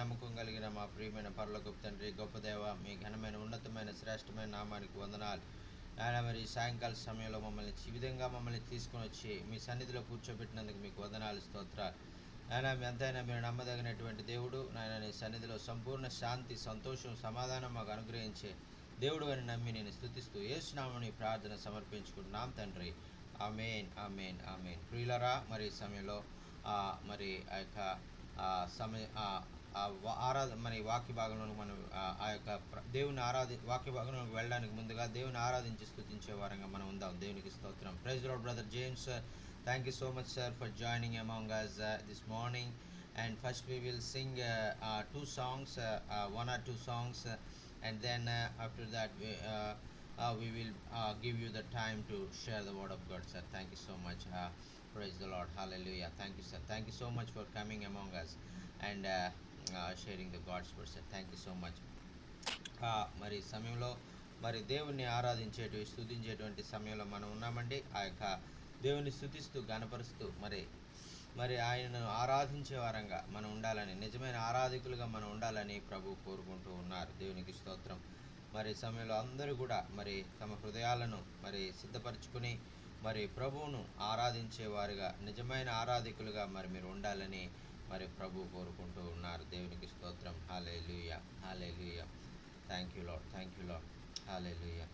నమ్మకం కలిగిన మా ప్రియమైన పరలోకపు తండ్రి, గొప్ప దేవ, మీ ఘనమైన ఉన్నతమైన శ్రేష్టమైన నామానికి వందనాలు. ఆయన మరి సాయంకాల సమయంలో మమ్మల్ని ఈ విధంగా మమ్మల్ని తీసుకొని వచ్చి మీ సన్నిధిలో కూర్చోబెట్టినందుకు మీకు వందనాలు, స్తోత్రాలు. ఆయన ఎంతైనా మీరు నమ్మదగినటువంటి దేవుడు. నాయన నీ సన్నిధిలో సంపూర్ణ శాంతి, సంతోషం, సమాధానం మాకు అనుగ్రహించే దేవుడు అని నమ్మి నేను స్తుతిస్తూ యేసునామమున ఈ ప్రార్థన సమర్పించుకుంటున్నాం తండ్రి. ఆమేన్, ఆమేన్, ఆమేన్. ప్రియులరా, మరి ఈ సమయంలో మరి ఆ యొక్క సమయ మరి వాక్య భాగంలో మనం ఆ యొక్క దేవుని వాక్య భాగంలోకి వెళ్ళడానికి ముందుగా దేవుని ఆరాధించి స్తుతించే వారంగా మనం ఉందాం. దేవునికి స్తోత్రం. Praise Lord brother James. Thank you so much, sir, for joining among us this morning. And first we will sing two songs, one or two songs, and then after that we will give you the time to share the word of God, sir. Thank you so much. Praise the Lord. Hallelujah. Thank you, sir. Thank you so much for coming among us and sharing the God's word, sir. Thank you so much. మరి సమయంలో మరి దేవుణ్ణి స్తుతించేటువంటి సమయంలో మనం ఉన్నామండి. ఆ యొక్క దేవుని స్తుతిస్తూ గణపరుస్తూ మరి ఆయనను ఆరాధించే వారంగా మనం ఉండాలని, నిజమైన ఆరాధికులుగా మనం ఉండాలని ప్రభు కోరుకుంటూ ఉన్నారు. దేవునికి స్తోత్రం. మరి సమయంలో అందరూ కూడా మరి తమ హృదయాలను మరి సిద్ధపరచుకుని మరి ప్రభువును ఆరాధించేవారుగా, నిజమైన ఆరాధికులుగా మరి మీరు ఉండాలని మరి ప్రభు కోరుకుంటూ ఉన్నారు. దేవునికి స్తోత్రం. Hallelujah, hallelujah. Thank you lord, thank you lord. Hallelujah.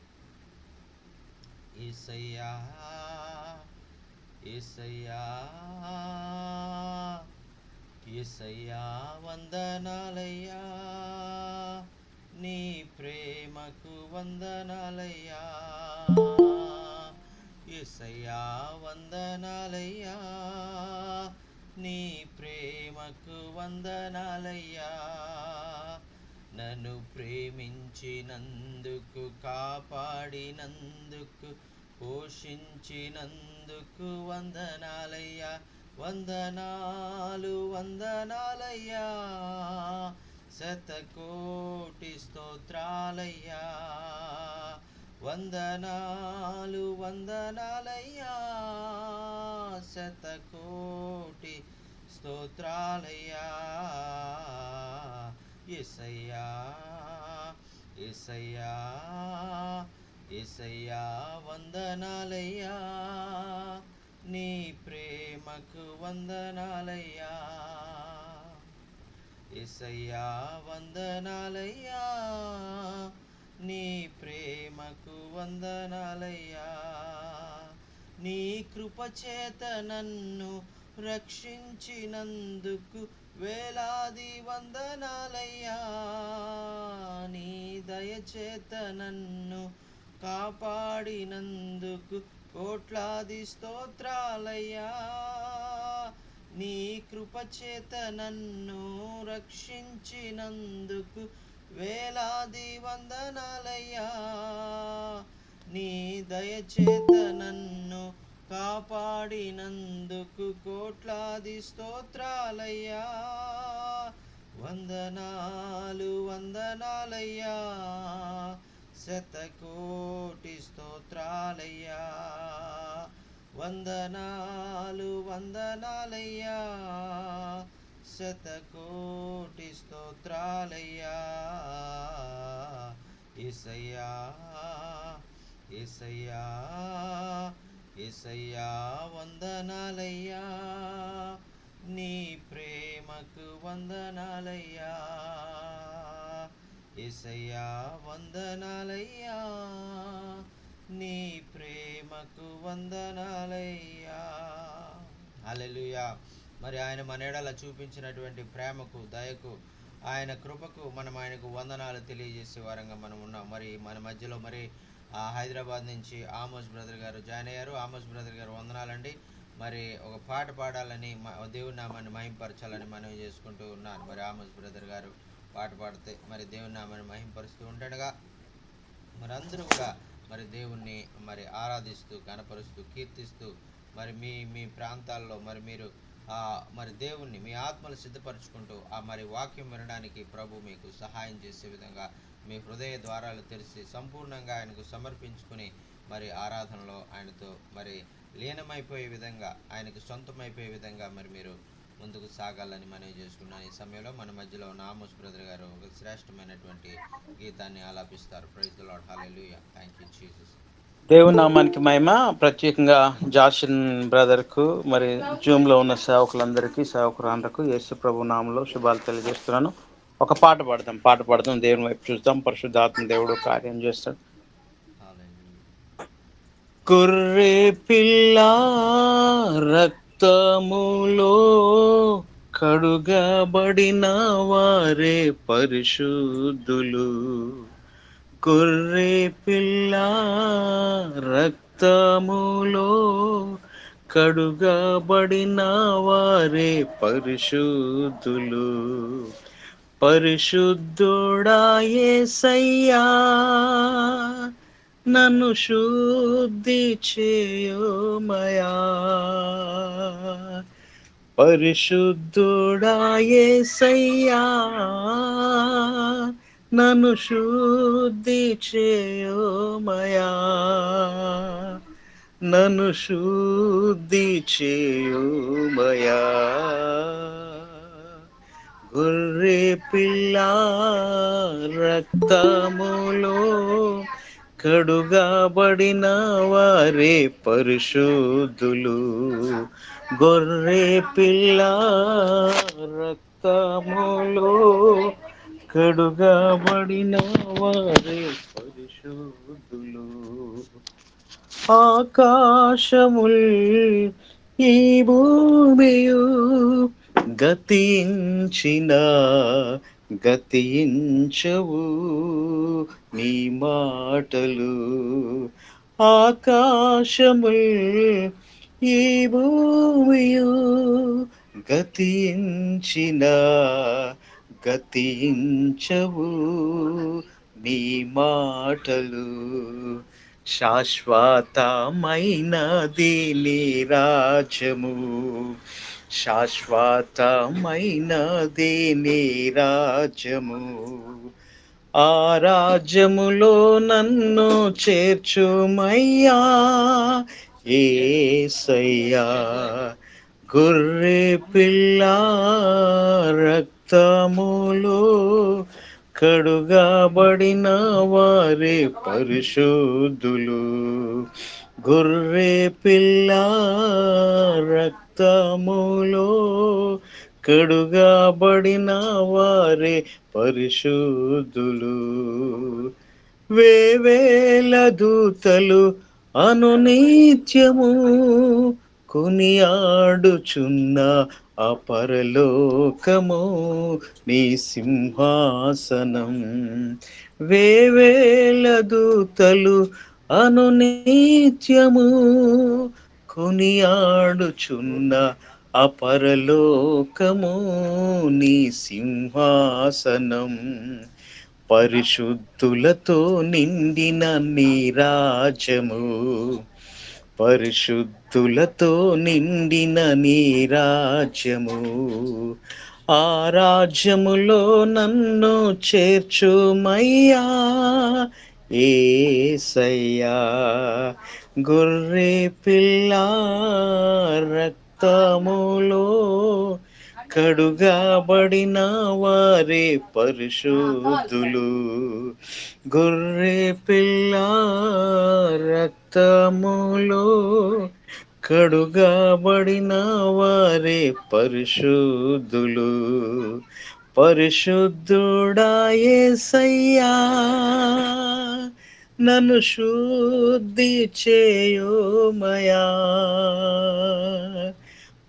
యేసయ్యా, యేసయ్యా, యేసయ్యా వందనాలయ్యా, నీ ప్రేమకు వందనాలయ్యా. యేసయ్యా వందనాలయ్యా, నీ ప్రేమకు వందనాలయ్యా. నన్ను ప్రేమించినందుకు, కాపాడినందుకు, పోషించినందుకు వందనాలయ్యా. వందనాలు, వందనాలయ్యా, శతకోటి స్తోత్రాలయ్యా. వందనాలు, వందనాలయ్యా, శతకోటి స్తోత్రాలయ్యా. యేసయ్యా, యేసయ్యా, యేసయ్యా వందనాలయ్యా, నీ ప్రేమకు వందనాలయ్యా. యేసయ్యా వందనాలయ్యా, నీ ప్రేమకు వందనాలయ్యా. నీ కృపచేత నన్ను రక్షించినందుకు వేలాది వందనాలయ్యా. నీ దయచేత నన్ను కాపాడినందుకు కోట్లాది స్తోత్రాలయ్యా. నీ కృపచేత నన్ను రక్షించినందుకు వేలాది వందనాలయ్యా. నీ దయచేత నన్ను కాపాడినందుకు కోట్లాది స్తోత్రాలయ్యా. వందనాలు, వందనాలయ్యా, శతకోటి స్తోత్రాలయ్యా. వందనాలు, వందనాలయ్యా, శతకోటి స్తోత్రాలయ్యా. యేసయ్యా, యేసయ్యా, యేసయ్యా వందనాలయ్యా, నీ ప్రేమకు వందనాలయ్యా. యేసయ్యా వందనాలయ్యా, నీ ప్రేమకు వందనాలయ్యా. హల్లెలూయా. మరి ఆయన మన ఎడల చూపించినటువంటి ప్రేమకు, దయకు, ఆయన కృపకు మనం ఆయనకు వందనాలు తెలియజేసే వారంగా మనం ఉన్నాం. మరి మన మధ్యలో మరి హైదరాబాద్ నుంచి ఆమోస్ బ్రదర్ గారు జాయిన్ అయ్యారు. ఆమోస్ బ్రదర్ గారు వందనాలండి. మరి ఒక పాట పాడాలని, దేవుని నామాన్ని మహింపరచాలని మనవి చేసుకుంటూ ఉన్నారు. మరి ఆమోస్ బ్రదర్ గారు పాట పాడితే మరి దేవుని నామాన్ని మహింపరుస్తూ ఉంటాడుగా మరి అందరూ కూడా మరి దేవుణ్ణి మరి ఆరాధిస్తూ, గణపరుస్తూ, కీర్తిస్తూ మరి మీ ప్రాంతాల్లో మరి మీరు మరి దేవుణ్ణి మీ ఆత్మలు సిద్ధపరచుకుంటూ మరి వాక్యం వినడానికి ప్రభు మీకు సహాయం చేసే విధంగా మీ హృదయ ద్వారాలు తెరిచి సంపూర్ణంగా ఆయనకు సమర్పించుకుని మరి ఆరాధనలో ఆయనతో మరి లీనమైపోయే విధంగా, ఆయనకు సొంతమైపోయే విధంగా మరి మీరు ముందుకు సాగాలని మనవి చేసుకున్నాను. ఈ సమయంలో మన మధ్యలో ఉన్న ఆమోస్ బ్రదర్ గారు ఒక శ్రేష్టమైనటువంటి గీతాన్ని ఆలాపిస్తారు. Praise the lord, hallelujah, thank you Jesus. దేవుని నామానికి మహిమ. ప్రత్యేకంగా జాషన్ బ్రదర్కు, మరి జూమ్లో ఉన్న సేవకులందరికీ, సేవకురాండ్రకు యేసు ప్రభు నామంలో శుభాలు తెలియజేస్తున్నాను. ఒక పాట పాడదాం, దేవుని వైపు చూద్దాం. పరిశుద్ధాత్మ దేవుడు కార్యం చేస్తాడు. హల్లెలూయా. గొర్రె పిల్ల రక్తములో కడుగబడిన వారే పరిశుద్ధులు. గొర్రె పిల్ల రక్తములో కడుగబడిన వారే పరిశుద్ధులు. పరిశుద్ధుడా యేసయ్యా, నన్ను శుద్ధి చేయుమయా. పరిశుద్ధుడా యేసయ్యా, నన్ను శుద్ధి చేయుమయా. నన్ను శుద్ధి చేయుమయా. గొర్రె పిల్ల రక్తములో కడుగబడిన వారే పరిశుద్ధులు. గొర్రె పిల్ల రక్తములో కడుగబడిన వారే పరిశుద్ధులు. ఆకాశముల్ ఈ భూమియు గతించిన గతించవు నీ మాటలు. ఆకాశముల్ ఈ భూమియు గతించిన గతించవు నీ మాటలు. శాశ్వతమైనది నీ రాజ్యము, శాశ్వతమైనది నీ రాజ్యము. ఆ రాజ్యములో నన్ను చేర్చుమయ్యా యేసయ్యా. గొర్రె పిల్ల రక్తములో కడుగబడిన వారే పరిశుద్ధులు. గొర్రె పిల్ల రక్తములో కడుగబడిన వారే పరిశుద్ధులు. వేవేల దూతలు అనునిత్యము కొనియాడుచున్న అపరలోకము నీ సింహాసనం. వేవేల దూతలు అనునిత్యము కొనియాడుచున్న అపరలోకము నీ సింహాసనం. పరిశుద్ధులతో నిండిన నీ రాజ్యము, పరిశుద్ధులతో నిండిన నీ రాజ్యము. ఆ రాజ్యములో నన్ను చేర్చుమయ్యా యేసయ్యా. గొర్రె పిల్ల రక్తములో కడుగబడిన వారే పరిశుద్ధులు. గొర్రె పిల్ల రక్తములో కడుగబడిన వారే పరిశుద్ధులు. పరిశుద్ధుడా యేసయ్యా, నన్ను శుద్ధి చేయుమయా.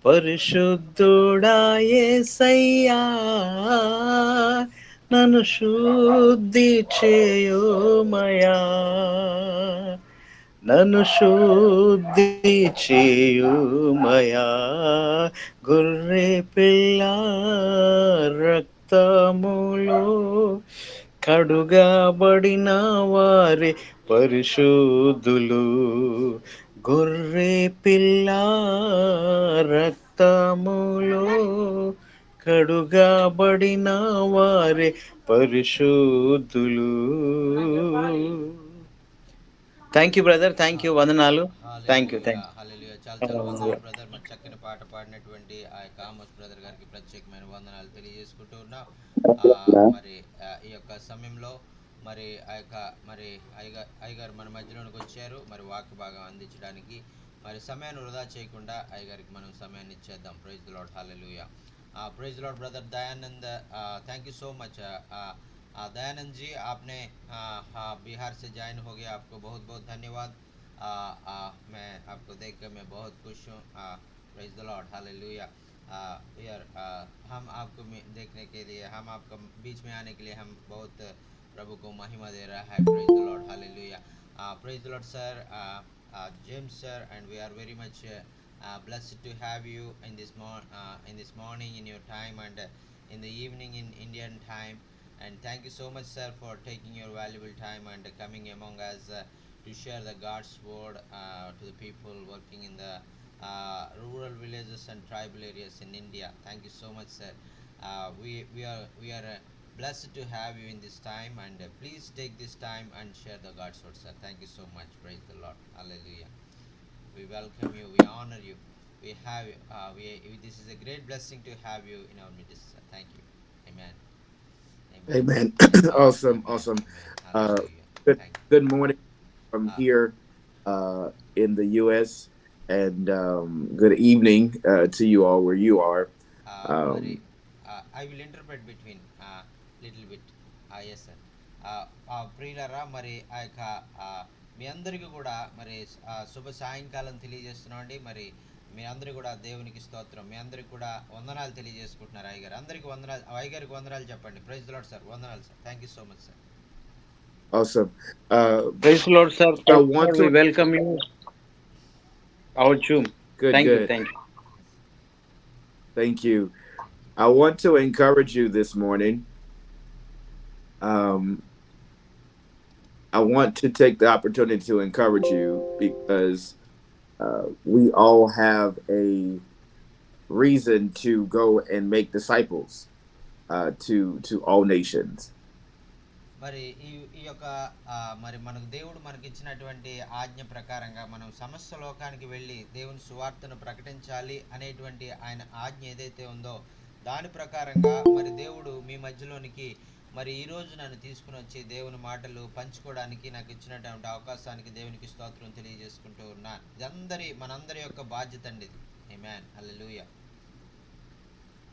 పరిశుద్ధుడా యేసయ్యా, నన్ను శుద్ధి చేయుమయా. నన్ను శుద్ధి చేయుమయా. గొర్రె పిల్ల రక్తములో కడుగబడిన వారే పరిశుద్ధులు. గొర్రె పిల్ల రక్తములో కడుగబడిన వారే పరిశుద్ధులు. Thank you brother, thank you, వందనాలు. థ్యాంక్ యూ, హల్లెలూయా, థ్యాంక్ హల్లెలూయా. చాలా చాలా యూ. వందనాలు బ్రదర్, మరి చక్కని పాట పాడినటువంటి ఆ యొక్క ఆమోస్ బ్రదర్ గారికి ప్రత్యేకమైన వందనాలు తెలియజేసుకుంటూ ఉన్నాం. మరి ఈ యొక్క సమయంలో మరి ఆ యొక్క మరి అయ్యగారు మన మధ్యలోనికి వచ్చారు. మరి వాక్య భాగం అందించడానికి మరి సమయాన్ని వృధా చేయకుండా అయ్యగారికి మనం సమయాన్ని ఇచ్చేద్దాం. Praise the lord, hallelujah. Praise lord brother Dayanand, thank you so much. Dayanand ji, आपने बिहार से ज्वाइन हो गया, आपको बहुत बहुत धन्यवाद। मैं आपको देख कर मैं बहुत खुश हूँ। Praise the Lord, hallelujah. यार हम आपको देखने के लिए, हम आपको बीच में आने के लिए हम बहुत प्रभु को महिमा दे रहा है। Praise the Lord, hallelujah. Praise the Lord sir, James sir, and we are very much blessed to have you in this morning in your time, and in the evening in Indian time. And thank you so much, sir, for taking your valuable time and coming among us to share the God's word to the people working in the rural villages and tribal areas in India. Thank you so much, sir. We are blessed to have you in this time, and please take this time and share the God's word, sir. Thank you so much. Praise the Lord, hallelujah. We welcome you, we honor you, we have this is a great blessing to have you in our midst, sir. Thank you. Amen. Amen. Awesome. Amen. Awesome. Amen. Hallelujah. Thank you. Good morning from Uh, here in the U.S. and good evening to you all where you are. మరి Um, I will interpret between little bit. Yes sir. ప్రియులరా, మరి ఆ యొక్క మీ అందరికీ కూడా మరి శుభ సాయంకాలం తెలియజేస్తున్నామండి. మరి మీ అందరికీ కూడా దేవునికి స్తోత్రం. మీ అందరికి కూడా వందనాలు తెలియజేసుకుంటున్నారు. అయ్యగారు అందరికీ వందనాలు, అయ్యగారికి వందనాలు చెప్పండి. Praise the lord sir. వందనాలు sir. Thank you so much sir. awesome. Praise lord sir, I want we to welcome you our Zoom. good, thank you, good. Thank you. Thank you. I want to encourage you this morning. Um, I want to take the opportunity to encourage you because we all have a reason to go and make disciples to all nations. మరి ఈ యొక్క మరి మనకు దేవుడు మనకి ఇచ్చినటువంటి ఆజ్ఞ ప్రకారంగా మనం సమస్త లోకానికి వెళ్ళి దేవుని సువార్తను ప్రకటించాలి అనేటువంటి ఆయన ఆజ్ఞ ఏదైతే ఉందో దాని ప్రకారంగా మరి దేవుడు మీ మధ్యలోనికి మరి ఈరోజు నన్ను తీసుకుని వచ్చి దేవుని మాటలు పంచుకోవడానికి నాకు ఇచ్చినటువంటి అవకాశానికి దేవునికి స్తోత్రం తెలియజేసుకుంటూ ఉన్నాను. ఇది మనందరి యొక్క బాధ్యత అండి ఇది. ఆమేన్, హల్లెలూయా.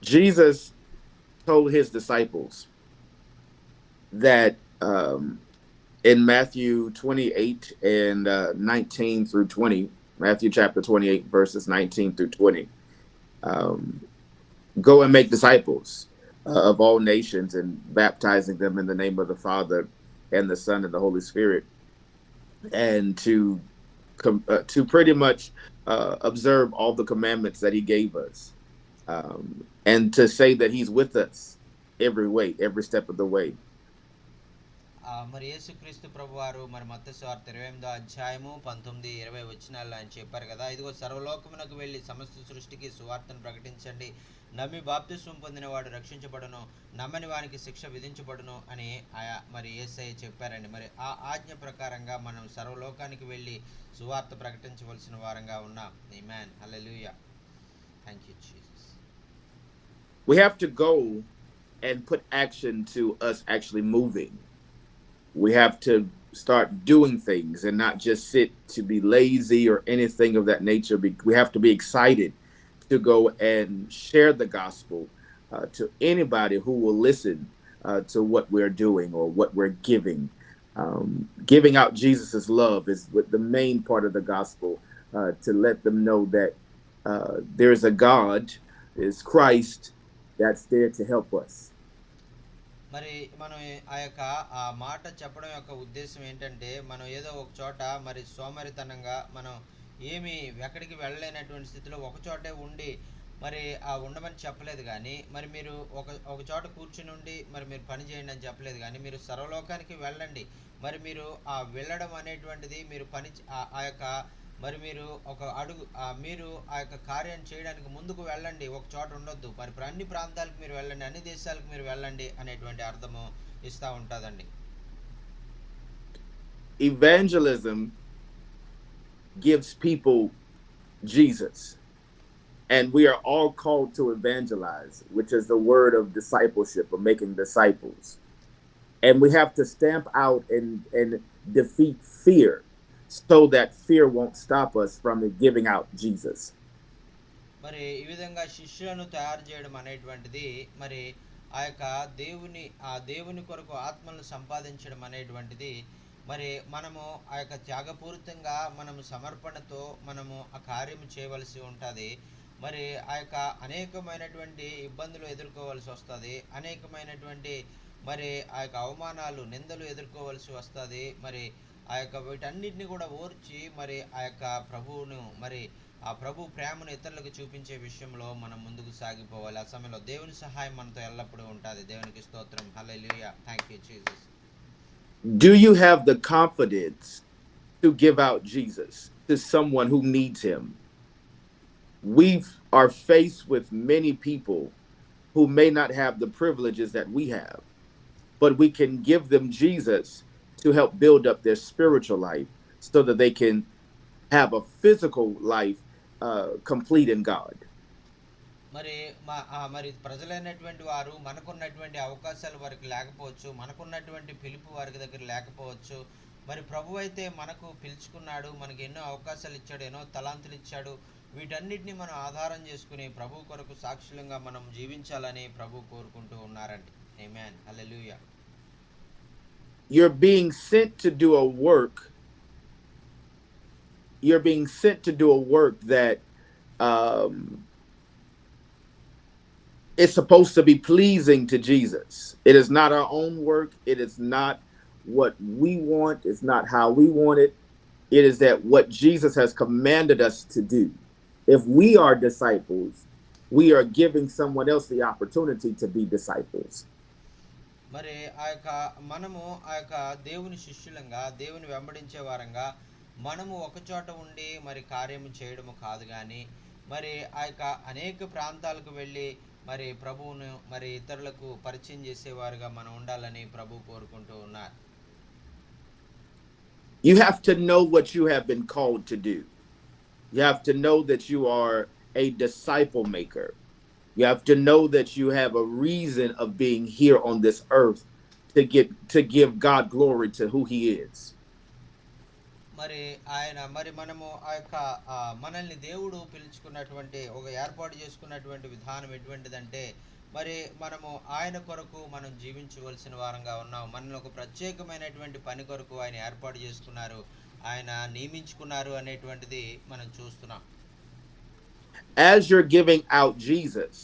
Jesus told his disciples that in Matthew 28 and 19 through 20, Matthew chapter 28, verses 19 through 20, go and make disciples of all nations and baptizing them in the name of the Father and the Son and the Holy Spirit, and to pretty much observe all the commandments that he gave us, and to say that he's with us every step of the way. మరి యేసుక్రీస్తు ప్రభు వారు మరి మత్తయి సువార్త 28వ అధ్యాయము 19, 20 వచనాల్లో ఆయన చెప్పారు కదా, ఇదిగో సర్వలోకమునకు వెళ్ళి సమస్త సృష్టికి సువార్తను ప్రకటించండి, నమ్మి బాప్తిస్మం పొందినవాడు రక్షించబడును, నమ్మని వానికి శిక్ష విధించబడును అని మరి యేసయ్య చెప్పారండి. మరి ఆ ఆజ్ఞ ప్రకారంగా మనం సర్వలోకానికి వెళ్ళి సువార్త ప్రకటించవలసిన వారంగా ఉన్నాం. ఆమేన్, హల్లెలూయా. Thank you Jesus. We have to go and put action to us actually moving. We have to start doing things and not just sit to be lazy or anything of that nature. We have to be excited to go and share the gospel to anybody who will listen to what we're doing or what we're giving. Giving out Jesus's love is the main part of the gospel, to let them know that there's a God, is Christ, that's there to help us. మరి మనం ఆ యొక్క ఆ మాట చెప్పడం యొక్క ఉద్దేశం ఏంటంటే, మనం ఏదో ఒక చోట మరి సోమరితనంగా మనం ఏమి ఎక్కడికి వెళ్ళలేనటువంటి స్థితిలో ఒక చోటే ఉండి మరి ఉండమని చెప్పలేదు. కానీ మరి మీరు ఒక చోట కూర్చుని ఉండి మరి మీరు పని చేయండి అని చెప్పలేదు. కానీ మీరు సర్వలోకానికి వెళ్ళండి. మరి మీరు వెళ్ళడం అనేటువంటిది మీరు ఆ యొక్క మరి మీరు ఒక అడుగు మీరు ఆ యొక్క కార్యాన్ని చేయడానికి ముందుకు వెళ్ళండి, ఒక చోట ఉండొద్దు. మరి అన్ని ప్రాంతాలకు మీరు వెళ్ళండి, అన్ని దేశాలకు మీరు వెళ్ళండి అనేటువంటి అర్థము ఇస్తూ ఉంటుందండి. Evangelism gives people Jesus. And we are all called to evangelize, which is the word of discipleship, of making disciples. And we have to stamp out and defeat fear so that fear won't stop us from giving out Jesus. మరి ఈ విధంగా శిష్యులను తయారు చేయడం అనేటువంటిది మరి ఆ దేవుని కొరకు ఆత్మలను సంపాదించడం అనేటువంటిది మరి మనము ఆ యొక్క త్యాగపూరితంగా మనము సమర్పణతో మనము ఆ కార్యము చేయవలసి ఉంటుంది. మరి ఆ యొక్క అనేకమైనటువంటి ఇబ్బందులు ఎదుర్కోవాల్సి వస్తుంది, అనేకమైనటువంటి మరి ఆ యొక్క అవమానాలు నిందలు ఎదుర్కోవాల్సి వస్తుంది. మరి ఆ యొక్క వీటన్నిటిని కూడా ఓర్చి మరి ఆ యొక్క ప్రభువును మరి ఆ ప్రభు ప్రేమను ఇతరులకు చూపించే విషయంలో మనం ముందుకు సాగిపోవాలి. ఆ సమయంలో దేవుని సహాయం మనతో ఎల్లప్పుడూ ఉంటుంది. దేవునికి స్తోత్రం. హల్లెలూయా. Thank you Jesus. Do you have the confidence to give out Jesus to someone who needs him? We are faced with many people who may not have the privileges that we have, but we can give them Jesus to help build up their spiritual life so that they can have a physical life complete in God. మరి ప్రజలైనటువంటి వారు మనకున్నటువంటి అవకాశాలు వారికి లేకపోవచ్చు, మనకున్నటువంటి పిలుపు వారికి దగ్గర లేకపోవచ్చు. మరి ప్రభు అయితే మనకు పిలుచుకున్నాడు, మనకి ఎన్నో అవకాశాలు ఇచ్చాడు, ఎన్నో తలాంతులు ఇచ్చాడు. వీటన్నిటిని మనం ఆధారం చేసుకుని ప్రభు కొరకు సాక్షులంగా మనం జీవించాలని ప్రభు కోరుకుంటూ ఉన్నారండి. ఆమేన్. హల్లెలూయా. You're being sent to do a work. You're being sent to do a work that is supposed to be pleasing to Jesus. It is not our own work. It is not what we want. It's not how we want it. It is that what Jesus has commanded us to do. If we are disciples, we are giving someone else the opportunity to be disciples. మరి మనము దేవుని శిష్యులంగా, దేవుని వెంబడించే వారంగా మనము ఒక చోట ఉండి మరి కార్యము చేయడము కాదు, కానీ మరి అనేక ప్రాంతాలకు వెళ్ళి మరి ప్రభువును మరి ఇతరులకు పరిచయం చేసేవారుగా మనం ఉండాలని ప్రభు కోరుకుంటూ ఉన్నారు. You have to know what you have been called to do. You have to know that you are a disciple maker. You have to know that you have a reason of being here on this earth to give God glory to who he is. మరి మనము మనల్ని దేవుడు పిలుచుకున్నటువంటి ఒక ఏర్పాటు చేసుకున్నటువంటి విధానం ఎటువంటిదంటే మరి మనము ఆయన కొరకు మనం జీవించవలసిన వారంగా ఉన్నాం. మనల్ని ఒక ప్రత్యేకమైనటువంటి పని కొరకు ఆయన ఏర్పాటు చేసుకున్నారు, ఆయన నియమించుకున్నారు అనేటువంటిది మనం చూస్తున్నాం. As you're giving out Jesus,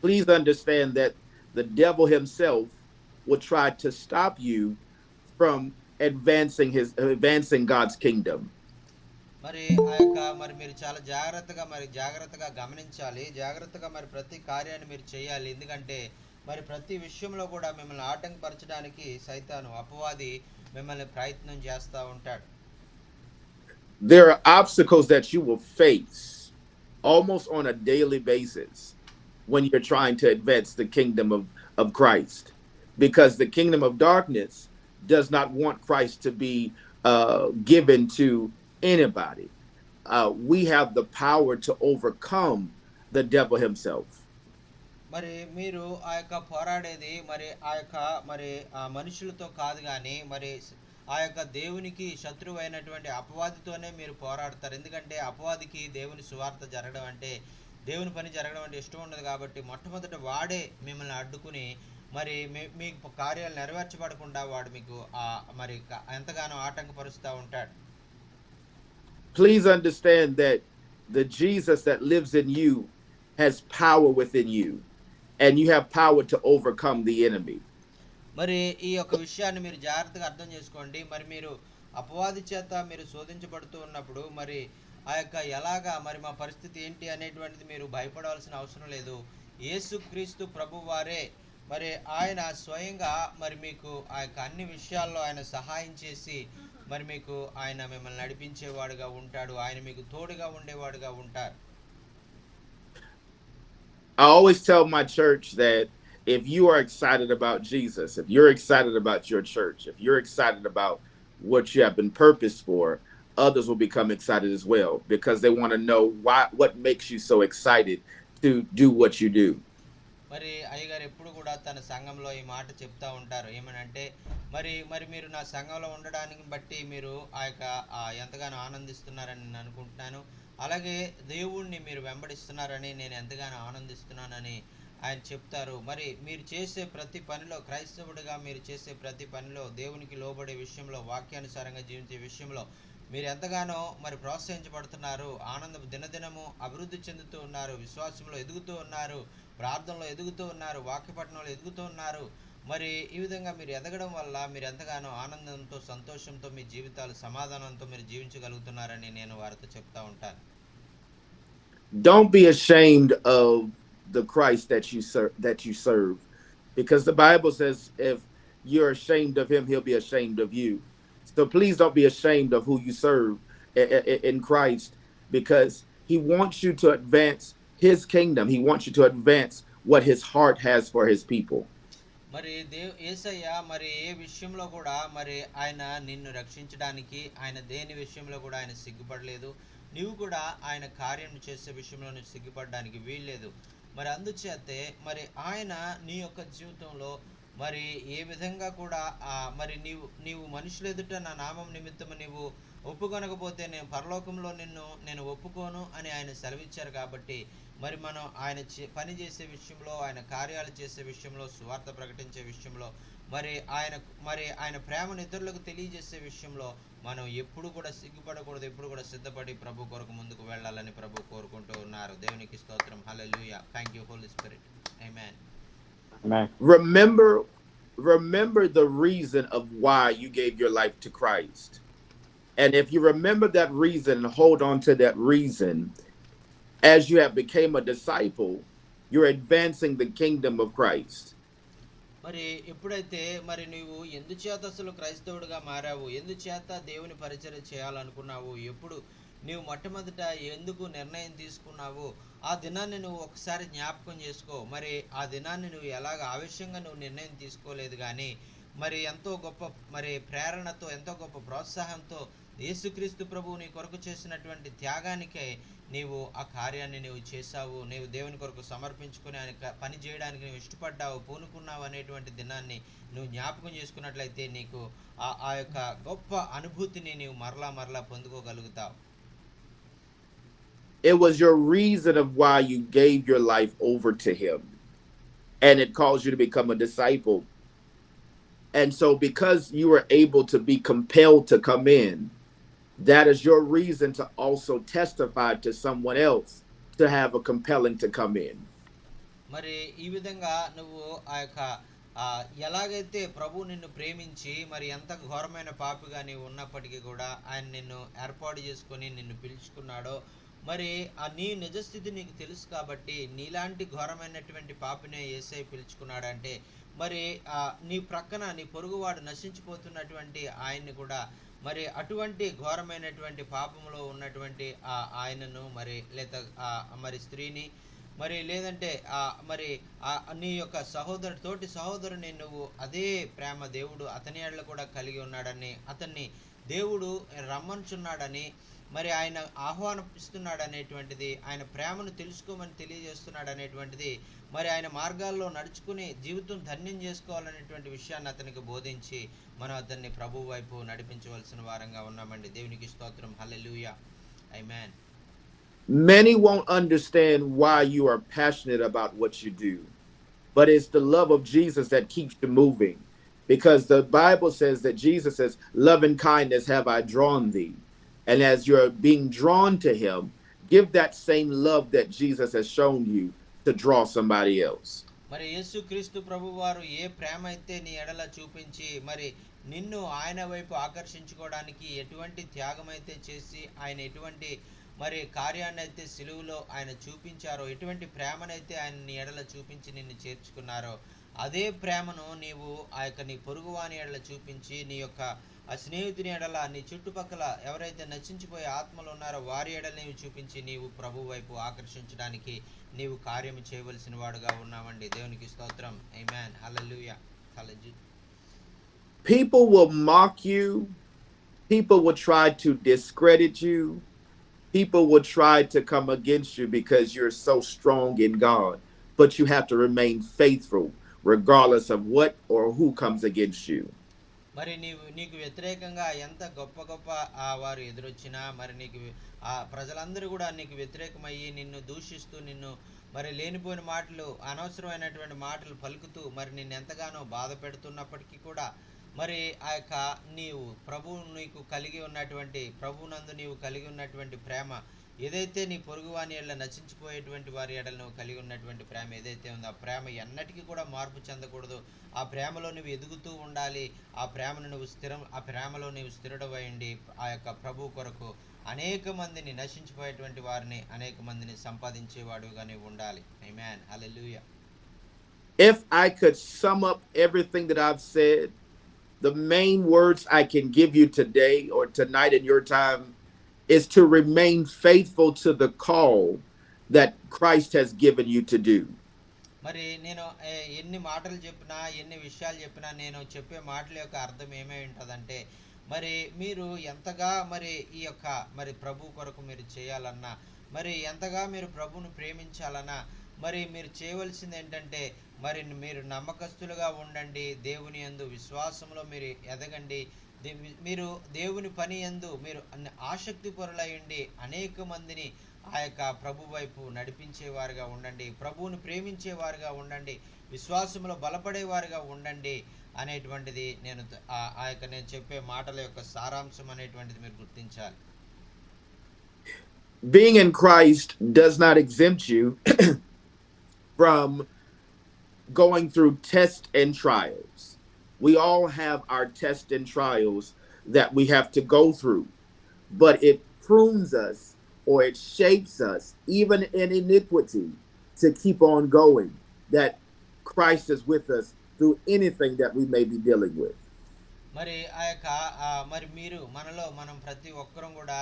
please understand that the devil himself will try to stop you from advancing God's kingdom. మరి మీరు చాలా జాగ్రత్తగా గమనించాలి. జాగ్రత్తగా మరి ప్రతి కార్యాన్ని మీరు చేయాలి. ఎందుకంటే మరి ప్రతి విషయంలో కూడా మిమ్మల్ని ఆటంకపరచడానికి సైతాను అపవాది మిమ్మల్ని ప్రయత్నం చేస్తూ ఉంటాడు. There are obstacles that you will face almost on a daily basis when you're trying to advance the kingdom of Christ, because the kingdom of darkness does not want Christ to be given to anybody. We have the power to overcome the devil himself. మరి మీరు పోరాడేది మరి మనుషులతో కాదు, కానీ మరి దేవునికి శత్రువు అయినటువంటి అపవాదితోనే మీరు పోరాడతారు. ఎందుకంటే అపవాదికి దేవుని సువార్త జరగడం అంటే, దేవుని పని జరగడం అంటే ఇష్టం ఉండదు. కాబట్టి మొట్టమొదట వాడే మిమ్మల్ని అడ్డుకుని మరి మీ కార్యాలు నెరవేర్చబడకుండా వాడు మీకు మరి ఎంతగానో ఆటంకపరుస్తూ ఉంటాడు. Please understand that the Jesus that lives in you has power within you, and you have power to overcome the enemy. మరి ఈ యొక్క విషయాన్ని మీరు జాగ్రత్తగా అర్థం చేసుకోండి. మరి మీరు అపవాది చేత మీరు శోధించబడుతూ ఉన్నప్పుడు మరి ఎలాగా మరి మా పరిస్థితి ఏంటి అనేటువంటిది మీరు భయపడవలసిన అవసరం లేదు. యేసుక్రీస్తు ప్రభువారే మరి ఆయన స్వయంగా మరి మీకు అన్ని విషయాల్లో ఆయన సహాయం చేసి మరి మీకు ఆయన మిమ్మల్ని నడిపించేవాడుగా ఉంటాడు. ఆయన మీకు తోడుగా ఉండేవాడుగా ఉంటారు. I always tell my church that if you are excited about Jesus, if you're excited about your church, if you're excited about what you have been purposed for, others will become excited as well, because they want to know what makes you so excited to do what you do. మరి అయ్యగారు ఎప్పుడు కూడా తన సంఘంలో ఈ మాట చెప్తా ఉంటారు. ఏమనంటే మరి మీరు నా సంఘంలో ఉండడానికి బట్టి మీరు ఎంతగానో ఆనందిస్తున్నారని నేను అనుకుంటున్నాను. అలాగే దేవుణ్ణి మీరు వెంబడిస్తున్నారని నేను ఎంతగానో ఆనందిస్తున్నానని ఆయన చెప్తారు. మరి మీరు చేసే ప్రతి పనిలో, క్రైస్తవుడిగా మీరు చేసే ప్రతి పనిలో దేవునికి లోబడే విషయంలో, వాక్యానుసారంగా జీవించే విషయంలో మీరు ఎంతగానో మరి ప్రోత్సహించబడుతున్నారు. దినదినము అభివృద్ధి చెందుతూ ఉన్నారు, విశ్వాసంలో ఎదుగుతూ ఉన్నారు, ప్రార్థనలో ఎదుగుతూ ఉన్నారు, వాక్యపఠనంలో ఎదుగుతూ ఉన్నారు. మరి ఈ విధంగా మీరు ఎదగడం వల్ల మీరు ఎంతగానో ఆనందంతో, సంతోషంతో, మీ జీవితాలు సమాధానంతో మీరు జీవించగలుగుతున్నారని నేను వారితో చెప్తా ఉంటాను. Don't be ashamed of the Christ that you serve, because the Bible says if you're ashamed of him, he'll be ashamed of you. So please don't be ashamed of who you serve in Christ, because he wants you to advance his kingdom. He wants you to advance what his heart has for his people. మరి యేసయ్య మరి ఏ విషయంలో కూడా మరి ఆయన నిన్ను రక్షించడానికి, ఆయన దేని విషయంలో కూడా ఆయన సిగ్గుపడలేదు. నీవు కూడా ఆయన కార్యం చేసే విషయంలో నువ్వు సిగ్గుపడడానికి వీల్లేదు. మరి అందుచేతే మరి ఆయన నీ యొక్క జీవితంలో మరి ఏ విధంగా కూడా మరి నీవు మనుషుల ఎదుట నా నామం నిమిత్తము నీవు ఒప్పుకొనకపోతే నేను పరలోకంలో నేను ఒప్పుకోను అని ఆయన సెలవిచ్చారు. కాబట్టి మరి మనం ఆయన పని చేసే విషయంలో, ఆయన కార్యాలు చేసే విషయంలో, సువార్త ప్రకటించే విషయంలో, మరి ఆయన ప్రేమను ఇతరులకు తెలియజేసే విషయంలో మనం ఎప్పుడు కూడా సిగ్గుపడకూడదు. ఎప్పుడు కూడా సిద్ధపడి ప్రభు కొరకు ముందుకు వెళ్ళాలని ప్రభు కోరుకుంటూ ఉన్నారు. దేవునికి స్తోత్రం. హల్లెలూయా. Thank you Holy Spirit. ఆమేన్. Remember the reason of why you gave your life to Christ. And if you remember that reason and hold on to that reason, as you have become a disciple, you're advancing the kingdom of Christ. మరి ఎప్పుడైతే మరి నువ్వు ఎందుచేత అసలు క్రైస్తవుడిగా మారావు, ఎందుచేత దేవుని పరిచర్య చేయాలనుకున్నావు, ఎప్పుడు నీవు మొట్టమొదట ఎందుకు నిర్ణయం తీసుకున్నావు, ఆ దినాన్ని నువ్వు ఒకసారి జ్ఞాపకం చేసుకో. మరి ఆ దినాన్ని నువ్వు ఎలాగ ఆవేశంగా నువ్వు నిర్ణయం తీసుకోలేదు, కానీ మరి ఎంతో గొప్ప మరి ప్రేరణతో, ఎంతో గొప్ప ప్రోత్సాహంతో యేసుక్రీస్తు ప్రభువు నీ కొరకు చేసినటువంటి త్యాగానికే నీవు ఆ కార్యాన్ని నీవు చేశావు. నీవు దేవుని కొరకు సమర్పించుకొని ఆయన పని చేయడానికి నువ్వు ఇష్టపడ్డావు, పూనుకున్నావు అనేటువంటి దినాన్ని నువ్వు జ్ఞాపకం చేసుకున్నట్లయితే నీకు ఆ యొక్క గొప్ప అనుభూతిని నీవు మరలా పొందుకోగలుగుతావు. It was your reason of why you gave your life over to him, and it caused you to become a disciple. And so because you were able to be compelled to come in, that is your reason to also testify to someone else to have a compelling to come in. మరి ఈ విధంగా నువ్వు ఎలాగైతే ప్రభు నిన్ను ప్రేమించి మరి ఎంత ఘోరమైన పాపిగా నీవు ఉన్నప్పటికీ కూడా ఆయన నిన్ను ఏర్పాటు చేసుకొని నిన్ను పిలుచుకున్నాడో, మరి నీ నిజస్థితి నీకు తెలుసు కాబట్టి నీలాంటి ఘోరమైనటువంటి పాపినే యేసయ్య పిలుచుకున్నాడంటే మరి నీ ప్రక్కన నీ పొరుగువాడు నశించిపోతున్నటువంటి ఆయన్ని కూడా మరి అటువంటి ఘోరమైనటువంటి పాపంలో ఉన్నటువంటి ఆయనను మరి స్త్రీని మరి లేదంటే మరి నీ యొక్క తోటి సహోదరుని నువ్వు అదే ప్రేమ దేవుడు అతని ఎడల కూడా కలిగి ఉన్నాడని, అతన్ని దేవుడు రమ్మనుచున్నాడని, మరి ఆయన ఆహ్వానిస్తున్నాడు అనేటువంటిది, ఆయన ప్రేమను తెలుసుకోమని తెలియజేస్తున్నాడు అనేటువంటిది, మరి ఆయన మార్గాల్లో నడుచుకుని జీవితం ధన్యం చేసుకోవాలనేటువంటి విషయాన్ని అతనికి బోధించి మనం అతన్ని ప్రభు వైపు నడిపించవలసిన వారంగా ఉన్నామండి. దేవునికి స్తోత్రం. హల్లెలూయా. ఆమేన్. Many won't understand why you are passionate about what you do, but it's the love of Jesus that keeps you moving, because the Bible says that Jesus says, "Love and kindness have I drawn thee." And as you're being drawn to him, give that same love that Jesus has shown you to draw somebody else. మరి యేసుక్రీస్తు ప్రభువారు ఏ ప్రేమ అయితే నీ ఎడల చూపించి మరి నిన్ను ఆయన వైపు ఆకర్షించుకోవడానికి ఎటువంటి త్యాగం అయితే చేసి ఆయన ఎటువంటి మరి కార్యాన్ని అయితే సిలువలో ఆయన చూపించారో, ఎటువంటి ప్రేమనైతే ఆయన నీ ఎడల చూపించి నిన్ను చేర్చుకున్నారో, అదే ప్రేమను నీవు నీ పొరుగువాని ఎడల చూపించి, నీ యొక్క ఆ స్నేహితుని ఎడల, నీ చుట్టుపక్కల ఎవరైతే నశించిపోయే ఆత్మలు ఉన్నారో వారి ఎడల నీవు చూపించి నీవు ప్రభు వైపు ఆకర్షించడానికి నీవు కార్యం చేయవలసిన వాడుగా ఉన్నామండి. దేవునికి స్తోత్రం. ఆమేన్. హల్లెలూయా. People will mock you people will try to discredit you. People will try to come against you because you're so strong in God. But you have to remain faithful regardless of what or who comes against you. మరి నీకు వ్యతిరేకంగా ఎంత గొప్ప గొప్ప వారు ఎదురొచ్చినా మరి ఆ ప్రజలందరూ కూడా నీకు వ్యతిరేకమయ్యి నిన్ను దూషిస్తూ నిన్ను మరి లేనిపోయిన మాటలు అనవసరమైనటువంటి మాటలు పలుకుతూ మరి నిన్ను ఎంతగానో బాధ పెడుతున్నప్పటికీ కూడా మరి ఆ యొక్క నీవు ప్రభువు నీకు కలిగి ఉన్నటువంటి ప్రభువునందు నీవు కలిగి ఉన్నటువంటి ప్రేమ ఏదైతే నీ పొరుగువాని ఎడల నశించిపోయేటువంటి వారి ఎడల నువ్వు కలిగి ఉన్నటువంటి ప్రేమ ఏదైతే ఉందో ఆ ప్రేమ ఎన్నటికీ కూడా మార్పు చెందకూడదు. ఆ ప్రేమలో నువ్వు ఎదుగుతూ ఉండాలి. ఆ ప్రేమలో నువ్వు స్థిరుడవైండి ఆ యొక్క ప్రభు కొరకు అనేక మందిని నశించిపోయేటువంటి వారిని అనేక మందిని సంపాదించేవాడుగా నీవు ఉండాలి. ఆమేన్. హల్లెలూయా. If I could sum up everything that I've said, the main words I can give you today or tonight in your time is to remain faithful to the call that Christ has given you to do. మరి నేను ఎన్ని మాటలు చెప్పినా ఎన్ని విషయాలు చెప్పినా నేను చెప్పే మాటల యొక్క అర్థం ఏమై ఉంటుందంటే మరి మీరు ఎంతగా మరి ఈ యొక్క మరి ప్రభు కొరకు మీరు చేయాలన్నా మరి ఎంతగా మీరు ప్రభువును ప్రేమించాలన్నా మరి మీరు చేయవలసింది ఏంటంటే మరి మీరు నమ్మకస్తులుగా ఉండండి. దేవుని యందు విశ్వాసంలో మీరు ఎదగండి. మీరు దేవుని పని యందు మీరు ఆసక్తి పరులయ్యండి. అనేక మందిని ఆ యొక్క ప్రభు వైపు నడిపించేవారుగా ఉండండి. ప్రభువుని ప్రేమించేవారుగా ఉండండి. విశ్వాసంలో బలపడేవారుగా ఉండండి అనేటువంటిది నేను నేను చెప్పే మాటల యొక్క సారాంశం అనేటువంటిది మీరు గుర్తించాలి. Being in Christ does not exempt you from going through tests and trials. We all have our tests and trials that we have to go through, but it prunes us or it shapes us, even in iniquity, to keep on going, that Christ is with us through anything that we may be dealing with. మరి ఆ యొక్క మరి మనం ప్రతి ఒక్కరం కూడా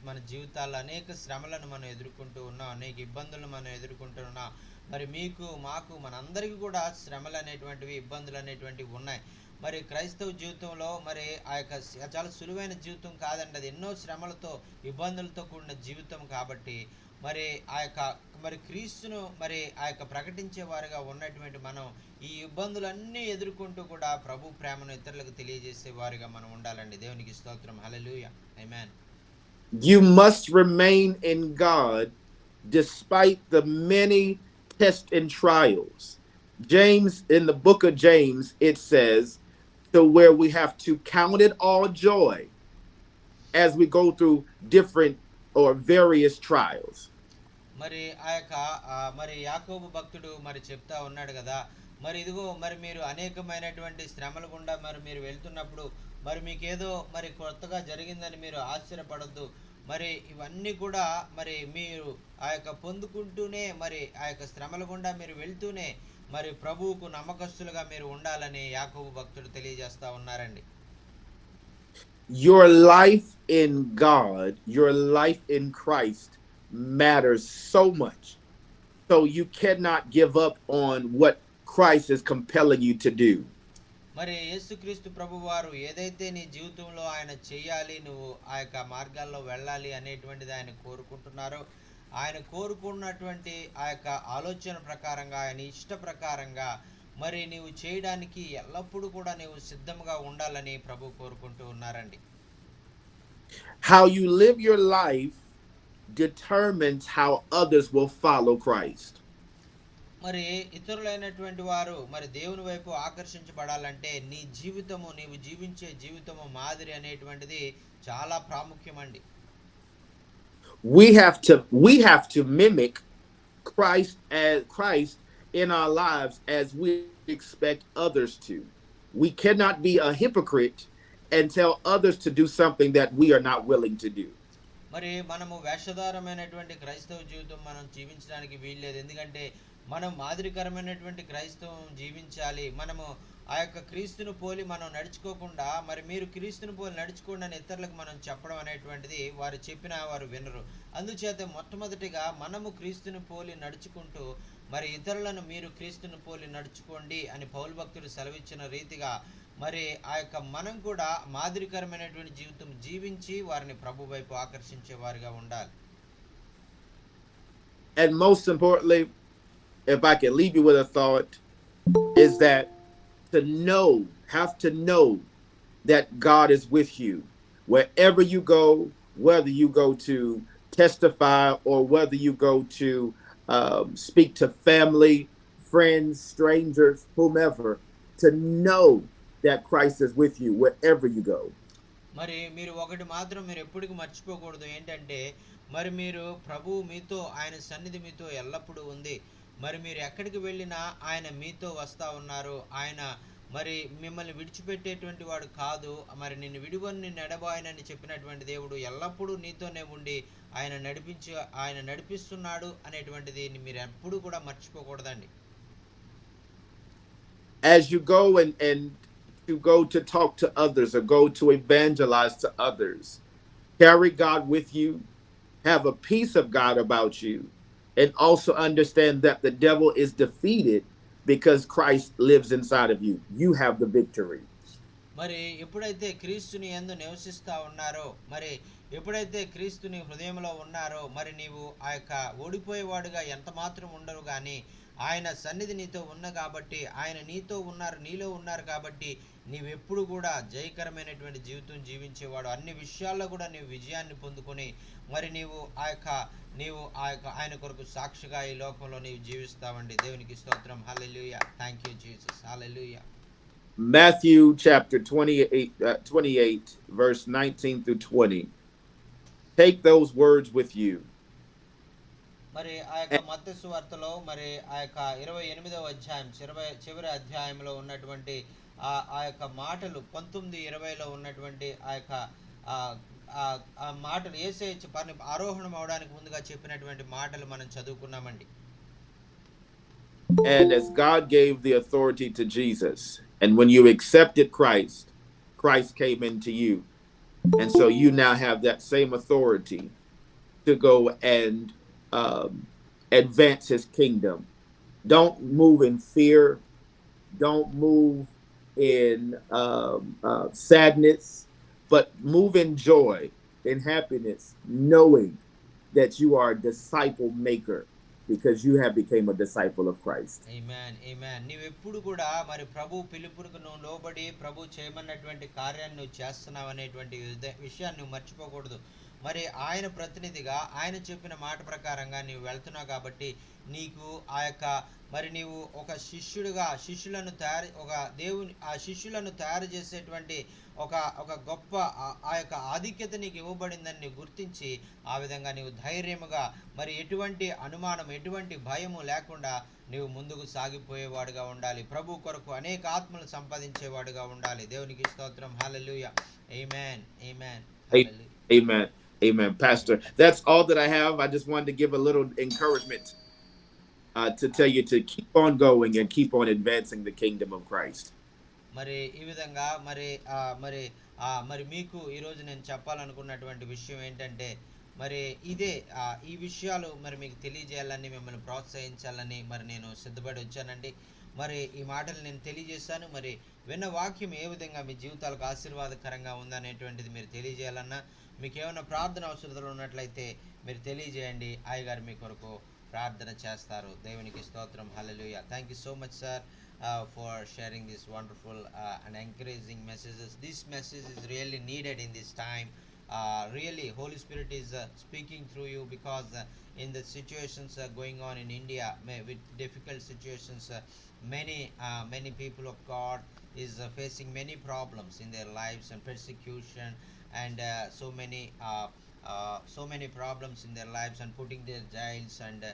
మన జీవితాల్లో అనేక శ్రమలను మనం ఎదుర్కొంటూ ఉన్నాం. అనేక ఇబ్బందులను మనం ఎదుర్కొంటూ ఉన్నాం. మరి మీకు మాకు మనందరికీ కూడా శ్రమలు అనేటువంటివి ఇబ్బందులు అనేటువంటివి ఉన్నాయి. మరి క్రైస్తవ జీవితంలో మరి ఆ యొక్క చాలా సులువైన జీవితం కాదండి. అది ఎన్నో శ్రమలతో ఇబ్బందులతో కూడిన జీవితం కాబట్టి మరి ఆ యొక్క మరి క్రీస్తును మరి ఆ యొక్క ప్రకటించే వారుగా ఉన్నటువంటి మనం ఈ ఇబ్బందులన్నీ ఎదుర్కొంటూ కూడా ప్రభు ప్రేమను ఇతరులకు తెలియజేసే వారుగా మనం ఉండాలండి. దేవునికి స్తోత్రం. హల్లెలూయా. ఆమేన్. You must remain in God despite the many tests and trials. James, in the book of James, it says, to where we have to count it all joy as we go through different or various trials. మరి ఆ యొక్క మరి యాకోబు భక్తుడు మరి చెప్తా ఉన్నాడు కదా, మరి ఇదిగో మరి మీరు అనేకమైనటువంటి శ్రమల గుండా మరి మీరు వెళ్తున్నప్పుడు మరి మీకేదో మరి కొత్తగా జరిగిందని మీరు ఆశ్చర్యపడొద్దు. మరి ఇవన్నీ కూడా మరి మీరు ఆ యొక్క పొందుకుంటూనే మరి ఆ యొక్క శ్రమల గుండా మీరు వెళ్తూనే మరి ప్రభువుకు నమ్మకస్తులుగా మీరు ఉండాలని యాకోబు భక్తుడు తెలియజేస్తా ఉన్నారండి. Your life in God, your life in Christ matters so much. So you cannot give up on what Christ is compelling you to do. మరి యేసుక్రీస్తు ప్రభువారు ఏదైతే నీ జీవితంలో ఆయన చేయాలి, నువ్వు ఆ యొక్క మార్గాల్లో వెళ్ళాలి అనేటువంటిది ఆయన కోరుకుంటున్నారో, ఆయన కోరుకున్నటువంటి ఆ యొక్క ఆలోచన ప్రకారంగా ఆయన ఇష్ట ప్రకారంగా మరి నీవు చేయడానికి ఎల్లప్పుడూ కూడా నీవు సిద్ధంగా ఉండాలని ప్రభు కోరుకుంటూ ఉన్నారండి. How you live your life determines how others will follow Christ. మరి ఇతరులైనటువంటి వారు మరి దేవుని వైపు ఆకర్షించబడాలంటే నీ జీవితము నీవు జీవించే జీవితము మాదిరి అనేటువంటిది చాలా ప్రాముఖ్యమండి. We have to mimic Christ in our lives as we expect others to. We cannot be a hypocrite and tell others to do something that we are not willing to do. మరి మనము వేషధారమైనటువంటి క్రైస్తవ జీవితం మనం జీవించడానికి వీల్లేదు. ఎందుకంటే మనం మాదిరికరమైనటువంటి క్రైస్తవం జీవించాలి. మనము ఆ యొక్క క్రీస్తును పోలి మనం నడుచుకోకుండా మరి మీరు క్రీస్తును పోలి నడుచుకోండి అని ఇతరులకు మనం చెప్పడం అనేటువంటిది వారు చెప్పినా వారు వినరు. అందుచేత మొట్టమొదటిగా మనము క్రీస్తుని పోలి నడుచుకుంటూ మరి ఇతరులను మీరు క్రీస్తుని పోలి నడుచుకోండి అని పౌలు భక్తుడు సెలవిచ్చిన రీతిగా మరి ఆ యొక్క మనం కూడా మాదిరికరమైనటువంటి జీవితం జీవించి వారిని ప్రభు వైపు ఆకర్షించే వారిగా ఉండాలి. And most importantly, if I can leave you with a thought, is that have to know that God is with you wherever you go, whether you go to testify or whether you go to speak to family, friends, strangers, whomever, to know that Christ is with you wherever you go. మరి మీరు ఒకటి మాత్రం మీరు ఎప్పటికీ మర్చిపోకూడదు ఏంటంటే మరి మీరు ప్రభువు మీతో ఆయన సన్నిధి మీతో ఎల్లప్పుడూ ఉంది. మరి మీరు ఎక్కడికి వెళ్ళినా ఆయన మీతో వస్తా ఉన్నారు. ఆయన మరి మిమ్మల్ని విడిచిపెట్టేటువంటి వాడు కాదు. మరి నిన్ను విడివని నిన్ను ఎడబాయనని చెప్పినటువంటి దేవుడు ఎల్లప్పుడూ నీతోనే ఉండి ఆయన నడిపిస్తున్నాడు అనేటువంటిది మీరు ఎప్పుడూ కూడా మర్చిపోకూడదండి. As you go and to go to talk to others or go to evangelize to others, carry God with you, have a peace of God about you, and also understand that the devil is defeated because Christ lives inside of you. You have the victory. మరి ఎప్పుడైతే క్రీస్తుని యందు నివసిస్తా ఉన్నారో మరి ఎప్పుడైతే క్రీస్తుని హృదయంలో ఉన్నారో మరి నీవు ఆ యొక్క ఓడిపోయేవాడుగా ఎంత మాత్రం ఉండరు కానీ ఆయన సన్నిధి నీతో ఉన్న కాబట్టి ఆయన నీతో ఉన్నారు నీలో ఉన్నారు కాబట్టి నీవెప్పుడు కూడా జయకరమైనటువంటి జీవితం జీవించేవాడు. అన్ని విషయాల్లో కూడా నీవు విజయాన్ని పొందుకొని మరి నీవు ఆయన కొరకు సాక్షిగా ఈ లోకంలో నీవు జీవిస్తావండి. దేవునికి స్తోత్రం. హల్లెలూయా. Thank you Jesus. హల్లెలూయా. Matthew chapter 28 verse 19 through 20. Take those words with you. మరి ఆ యొక్క మత్తయి సువార్తలో మరి ఆ యొక్క 28వ అధ్యాయం చివరి అధ్యాయంలో ఉన్నటువంటి ఆ యొక్క మాటలు 19:20లో ఉన్నటువంటి ఆ యొక్క ఆ మాటలు యేసయ్య ఆరోహణం అవడానికి ముందుగా చెప్పినటువంటి మాటలు మనం చదువుకున్నామండి. And as God gave the authority to Jesus, and when you accepted Christ, Christ came into you. And so you now have that same authority to go and advance his kingdom. Don't move in fear. Don't move in sadness, but move in joy, in happiness, knowing that you are a disciple maker because you have become a disciple of Christ. Amen. Amen. నీవెప్పుడు కూడా మరి ప్రభు పిలుపుకు నువ్వు లోబడి ప్రభు చేయమన్నటువంటి కార్యాన్ని నువ్వు చేస్తున్నావు అనేటువంటి విషయాన్ని నువ్వు మర్చిపోకూడదు. మరి ఆయన ప్రతినిధిగా ఆయన చెప్పిన మాట ప్రకారంగా నీవు వెళ్తున్నావు కాబట్టి నీకు ఆ యొక్క మరి నీవు ఒక శిష్యులను తయారు చేసేటువంటి ఒక గొప్ప ఆ యొక్క ఆధిక్యత నీకు ఇవ్వబడిందని నీవు గుర్తించి ఆ విధంగా నీవు ధైర్యముగా మరి ఎటువంటి అనుమానం ఎటువంటి భయము లేకుండా నీవు ముందుకు సాగిపోయేవాడుగా ఉండాలి. ప్రభు కొరకు అనేక ఆత్మలు సంపాదించేవాడుగా ఉండాలి. దేవునికి స్తోత్రం. హల్లెలూయా. ఆమేన్. ఆమేన్. Amen. Amen. Pastor, that's all that I have. I just wanted to give a little encouragement to tell you to keep on going and keep on advancing the kingdom of Christ. మరి ఈ విధంగా మరి మీకు ఈరోజు నేను చెప్పాలనుకున్నటువంటి విషయం ఏంటంటే మరి ఇదే ఈ విషయాలు మరి మీకు తెలియజేయాలని మిమ్మల్ని ప్రోత్సహించాలని మరి నేను సిద్ధపడి వచ్చానండి. మరి ఈ మాటలు నేను తెలియజేశాను. మరి విన్న వాక్యం ఏ విధంగా మీ జీవితాలకు ఆశీర్వాదకరంగా ఉందనేటువంటిది మీరు తెలియజేయాలన్నా మీకు ఏమైనా ప్రార్థన అవసరతలు ఉన్నట్లయితే మీరు తెలియజేయండి. అయ్యగారు మీ కొరకు ప్రార్థన చేస్తారు. దేవునికి స్తోత్రం. హల్లెలూయా. Thank you so much sir for sharing this wonderful and encouraging messages. This message is really needed in this time. Really Holy Spirit is speaking through you because in the situations going on in India with difficult situations, many people of God is facing many problems in their lives and persecution and so many problems in their lives and putting their jails and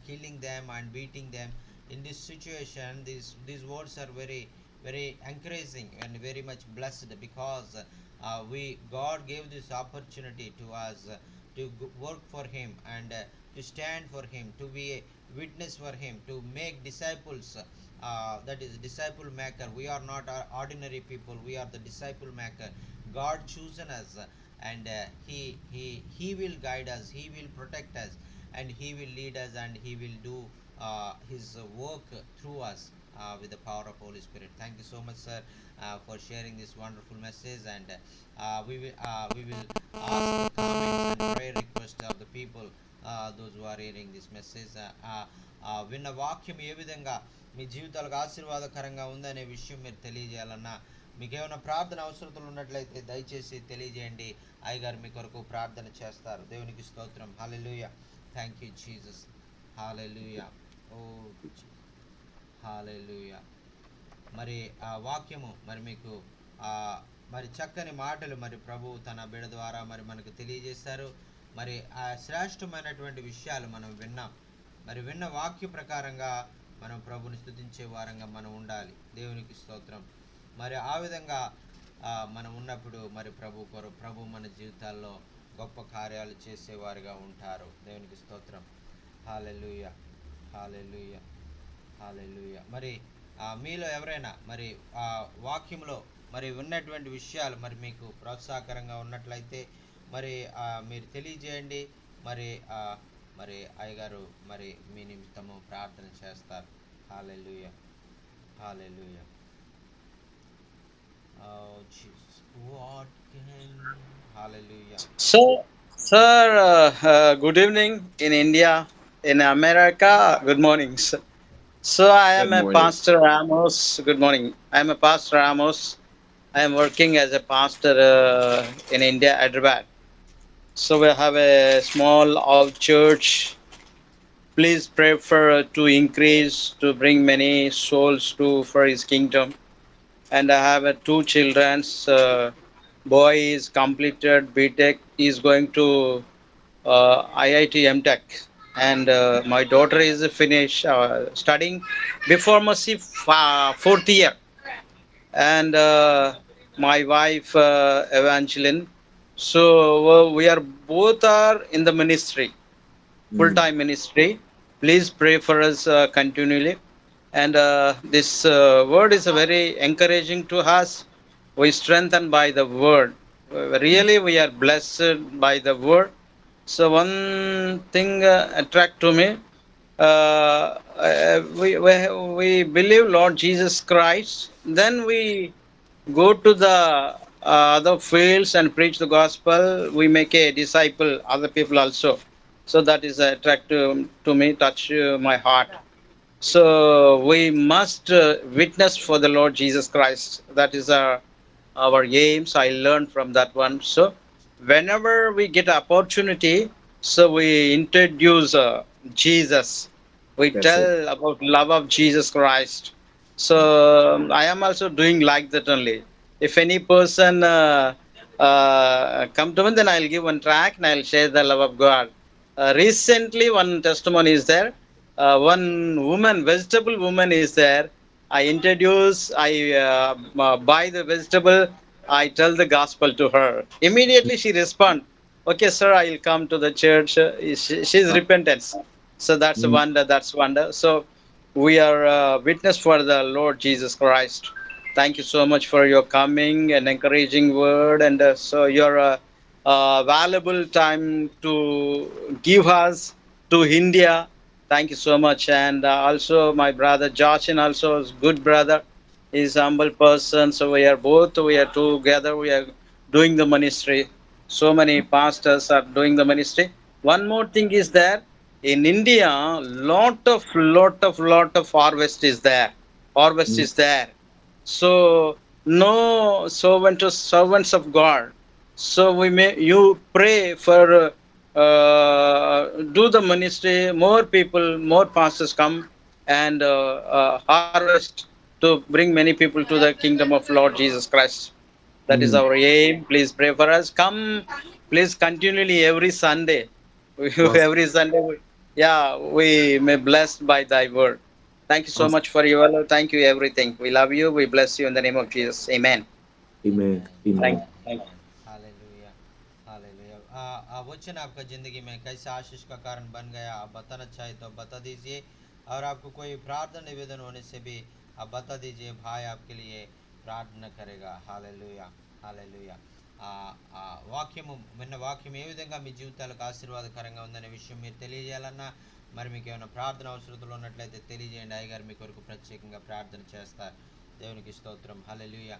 killing them and beating them. In this situation, these words are very very encouraging and very much blessed because God gave this opportunity to us to work for him and to stand for him, to be witness for him, to make disciples. That is disciple maker. We are not ordinary people. We are the disciple maker. God chosen us, and he will guide us. He will protect us, and he will lead us, and he will do his work through us with the power of Holy Spirit. Thank you so much, sir, for sharing this wonderful message. And we will ask the comments and prayer requests of the people, those who are hearing this message. విన్న వాక్యం ఏ విధంగా మీ జీవితాలకు ఆశీర్వాదకరంగా ఉందనే విషయం మీరు తెలియజేయాలన్నా, మీకు ఏమైనా ప్రార్థన అవసరతలు ఉన్నట్లయితే దయచేసి తెలియజేయండి. అయ్యగారు మీ కొరకు ప్రార్థన చేస్తారు. దేవునికి స్తోత్రం. హల్లెలూయా. Thank you Jesus. హల్లెలూయా. ఓ హల్లెలూయా. మరి ఆ వాక్యము మరి మీకు మరి చక్కని మాటలు మరి ప్రభు తన బిడ ద్వారా మరి మనకు తెలియజేస్తారు. మరి ఆ శ్రేష్టమైనటువంటి విషయాలు మనం విన్నాం. మరి విన్న వాక్య ప్రకారంగా మనం ప్రభుని స్తుతించే వారంగా మనం ఉండాలి. దేవునికి స్తోత్రం. మరి ఆ విధంగా మనం ఉన్నప్పుడు మరి ప్రభు మన జీవితాల్లో గొప్ప కార్యాలు చేసేవారుగా ఉంటారు. దేవునికి స్తోత్రం. హల్లెలూయా. హల్లెలూయా. హల్లెలూయా. మరి మీలో ఎవరైనా మరి ఆ వాక్యంలో మరి ఉన్నటువంటి విషయాలు మరి మీకు ప్రోత్సాహకరంగా ఉన్నట్లయితే మరి మీరు తెలియజేయండి. మరి మరి అయ్యగారు మరి మీ నిమిత్తము ప్రార్థన చేస్తారు. హల్లెలూయా. హల్లెలూయా. What can hallelujah. So, sir, good evening in India, in America. Good morning, sir. So, I am Good a morning. Pastor Ramos. Good morning. I am a Pastor Ramos. I am working as a pastor in India, Hyderabad. So, we have a small old church. Please pray for to increase, to bring many souls to for His kingdom. And I have two children. Boy is completed BTech. He is going to IIT MTech, and my daughter is finished studying before pharmacy fourth year, and my wife Evangeline. So we are both are in the ministry, full Mm. time ministry. Please pray for us continually. And this word is very encouraging to us. We strengthened by the word. Really, we are blessed by the word. So one thing attract to me. We believe Lord Jesus Christ. Then we go to the other fields and preach the gospel. We make a disciple other people also. So that is attractive to me, touch my heart. So we must witness for the Lord Jesus Christ. That is our aims. I learned from that one. So whenever we get opportunity, so we introduce Jesus. We That's it. tell about love of Jesus Christ. So I am also doing like that only. If any person come to me, then I'll give one track and I'll share the love of God. Recently, one testimony is there. One woman, vegetable woman, is there. I introduce, I buy the vegetable, I tell the gospel to her. Immediately she respond, okay, sir, I'll come to the church. She's repentance. So that's a Mm. wonder. That's wonder. So we are witness for the Lord Jesus Christ. Thank you so much for your coming and encouraging word, and so your valuable time to give us to India. Thank you so much, and also my brother Josh, and also is good brother. He's humble person. So we are together. We are doing the ministry. So many pastors are doing the ministry. One more thing is there in India, lot of harvest is there. Harvest Mm. is there. So no servants of God. So we may you pray for do the ministry. More people, more pastors come and harvest to bring many people to the kingdom of Lord Jesus Christ. That is Mm. our aim. Please pray for us. Come, please continually every Sunday. Awesome. Every Sunday, yeah, we may blessed by Thy word. Thank you so Awesome. much for your love. Thank you everything. We love you. We bless you in the name of Jesus. Amen. Amen. Amen. Amen. Thank, Amen. thank. Amen. Hallelujah. Hallelujah. वचन आपका ज़िंदगी में कैसे आशीष का कारण बन गया, आप बताना चाहे तो बता दीजिए। और आपको कोई प्रार्थना निवेदन होने से भी आप बता दीजिए, भाई आपके लिए ప్రార్థన కరేగా. హల్లెలూయా, హల్లెలూయా. వాక్యము విన్న వాక్యం ఏ విధంగా మీ జీవితాలకు ఆశీర్వాదకరంగా ఉందనే విషయం మీరు తెలియజేయాలన్నా, మరి మీకు ఏమైనా ప్రార్థన అవసరతలు ఉన్నట్లయితే తెలియజేయండి. అయ్యగారు మీ కొరకు ప్రత్యేకంగా ప్రార్థన చేస్తారు. దేవునికి స్తోత్రం. హల్లెలూయా.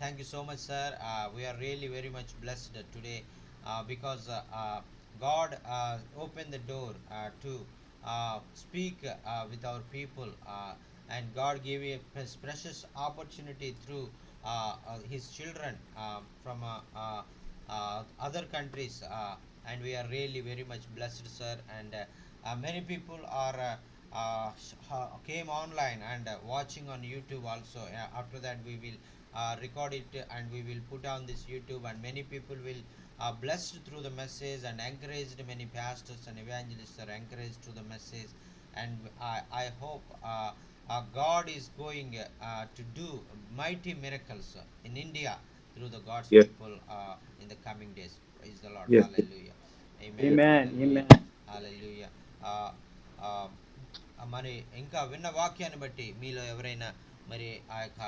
Thank you so much, sir. We are really very much blessed today because God opened the door to speak with our people, and God gave a precious opportunity through His children from other countries, and we are really very much blessed, sir. And many people are came online and watching on YouTube also. After that, we will record it and we will put on this YouTube, and many people will blessed through the message and encouraged. Many pastors and evangelists are encouraged through the message, and I hope God is going to do mighty miracles in India through the God's Yes. people in the coming days. Praise the Lord. Yes. Hallelujah. Amen. Amen. Hallelujah. Amen. Hallelujah. మరి ఇంకా విన్న వాక్యాన్ని బట్టి మీలో ఎవరైనా మరి ఆ యొక్క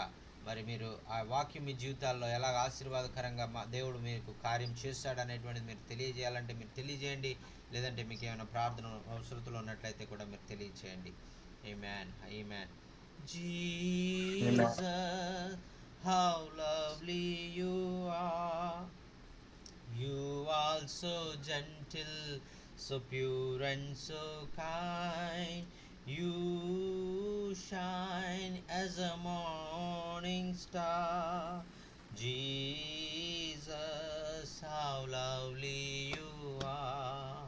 మరి మీరు ఆ వాక్యం మీ జీవితాల్లో ఎలా ఆశీర్వాదకరంగా మా దేవుడు మీకు కార్యం చేస్తాడు అనేటువంటిది మీరు తెలియజేయాలంటే మీరు తెలియజేయండి. లేదంటే మీకు ఏమైనా ప్రార్థన అవసరతలు ఉన్నట్లయితే కూడా మీరు తెలియజేయండి. Amen. Amen. Jesus, how lovely you are. You are so gentle, so pure and so kind. You shine as a morning star. Jesus, how lovely you are.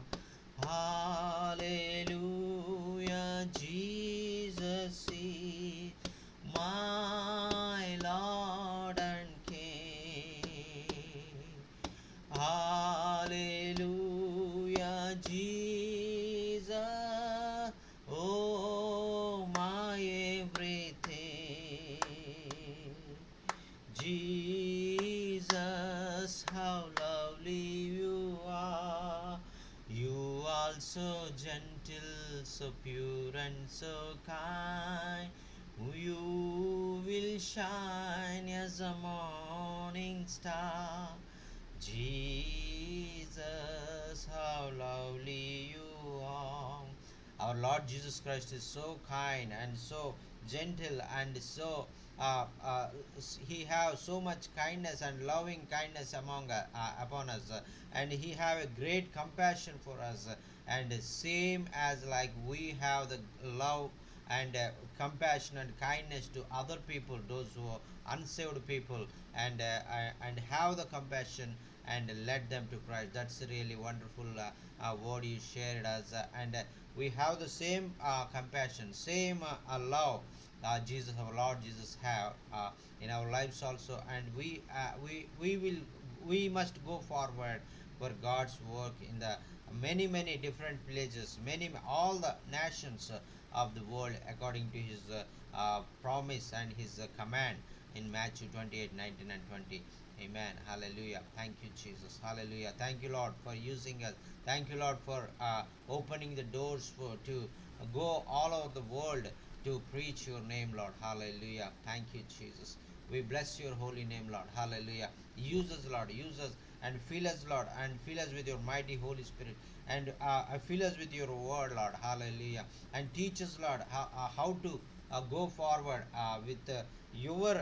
Hallelujah, Jesus is my Lord and King. Hallelujah, Jesus, oh my everything. Jesus, how lovely you are. You are so gentle, so pure and so kind. You will shine as a morning star. Jesus, how lovely you are. Our Lord Jesus Christ is so kind and so gentle, and so he have so much kindness and loving kindness among upon us, and he have a great compassion for us, and same as like we have the love and compassion and kindness to other people, those who are unsaved people, and have the compassion and led them to Christ. That's a really wonderful word you shared us, and we have the same compassion, same love Jesus, our Lord Jesus, have in our lives also, and we must go forward for God's work in the many different places, all the nations of the world, according to His promise and His command in Matthew 28:19 and 20. Amen. Hallelujah. Thank you, Jesus. Hallelujah. Thank you, Lord, for using us. Thank you, Lord, for opening the doors to go all over the world to preach your name, Lord. Hallelujah. Thank you, Jesus. We bless your holy name, Lord. Hallelujah. Use us, Lord. Use us and fill us, Lord, and fill us with your mighty Holy Spirit. And fill us with your word, Lord. Hallelujah. And teach us, Lord, how to go forward with your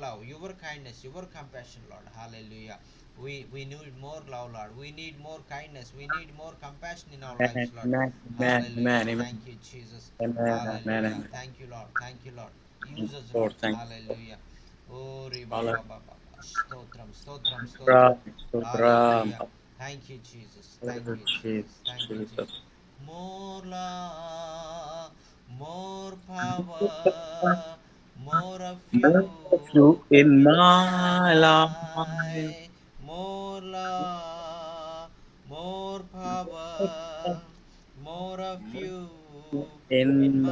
love, your kindness, your compassion, Lord. Hallelujah. We need more love, Lord. We need more kindness. We need more compassion in our lives, Amen. Lord. Amen. Amen. Hallelujah. Amen. Amen. Thank you, Jesus. Amen. Amen. Hallelujah. Amen. Thank you, Lord. Thank you, Lord. Use us, Lord. Lord, thank you. Hallelujah. Oh, Riba Hallelujah. Baba Baba. Stotram, Stotram, Stotram. Stotram. Hallelujah. Thank you, Jesus. Thank Hallelujah, you, Jesus. Thank you, Jesus. Jesus. More love, more power, more of More you of you in in my my life. life. More love, more power, more of you in In my my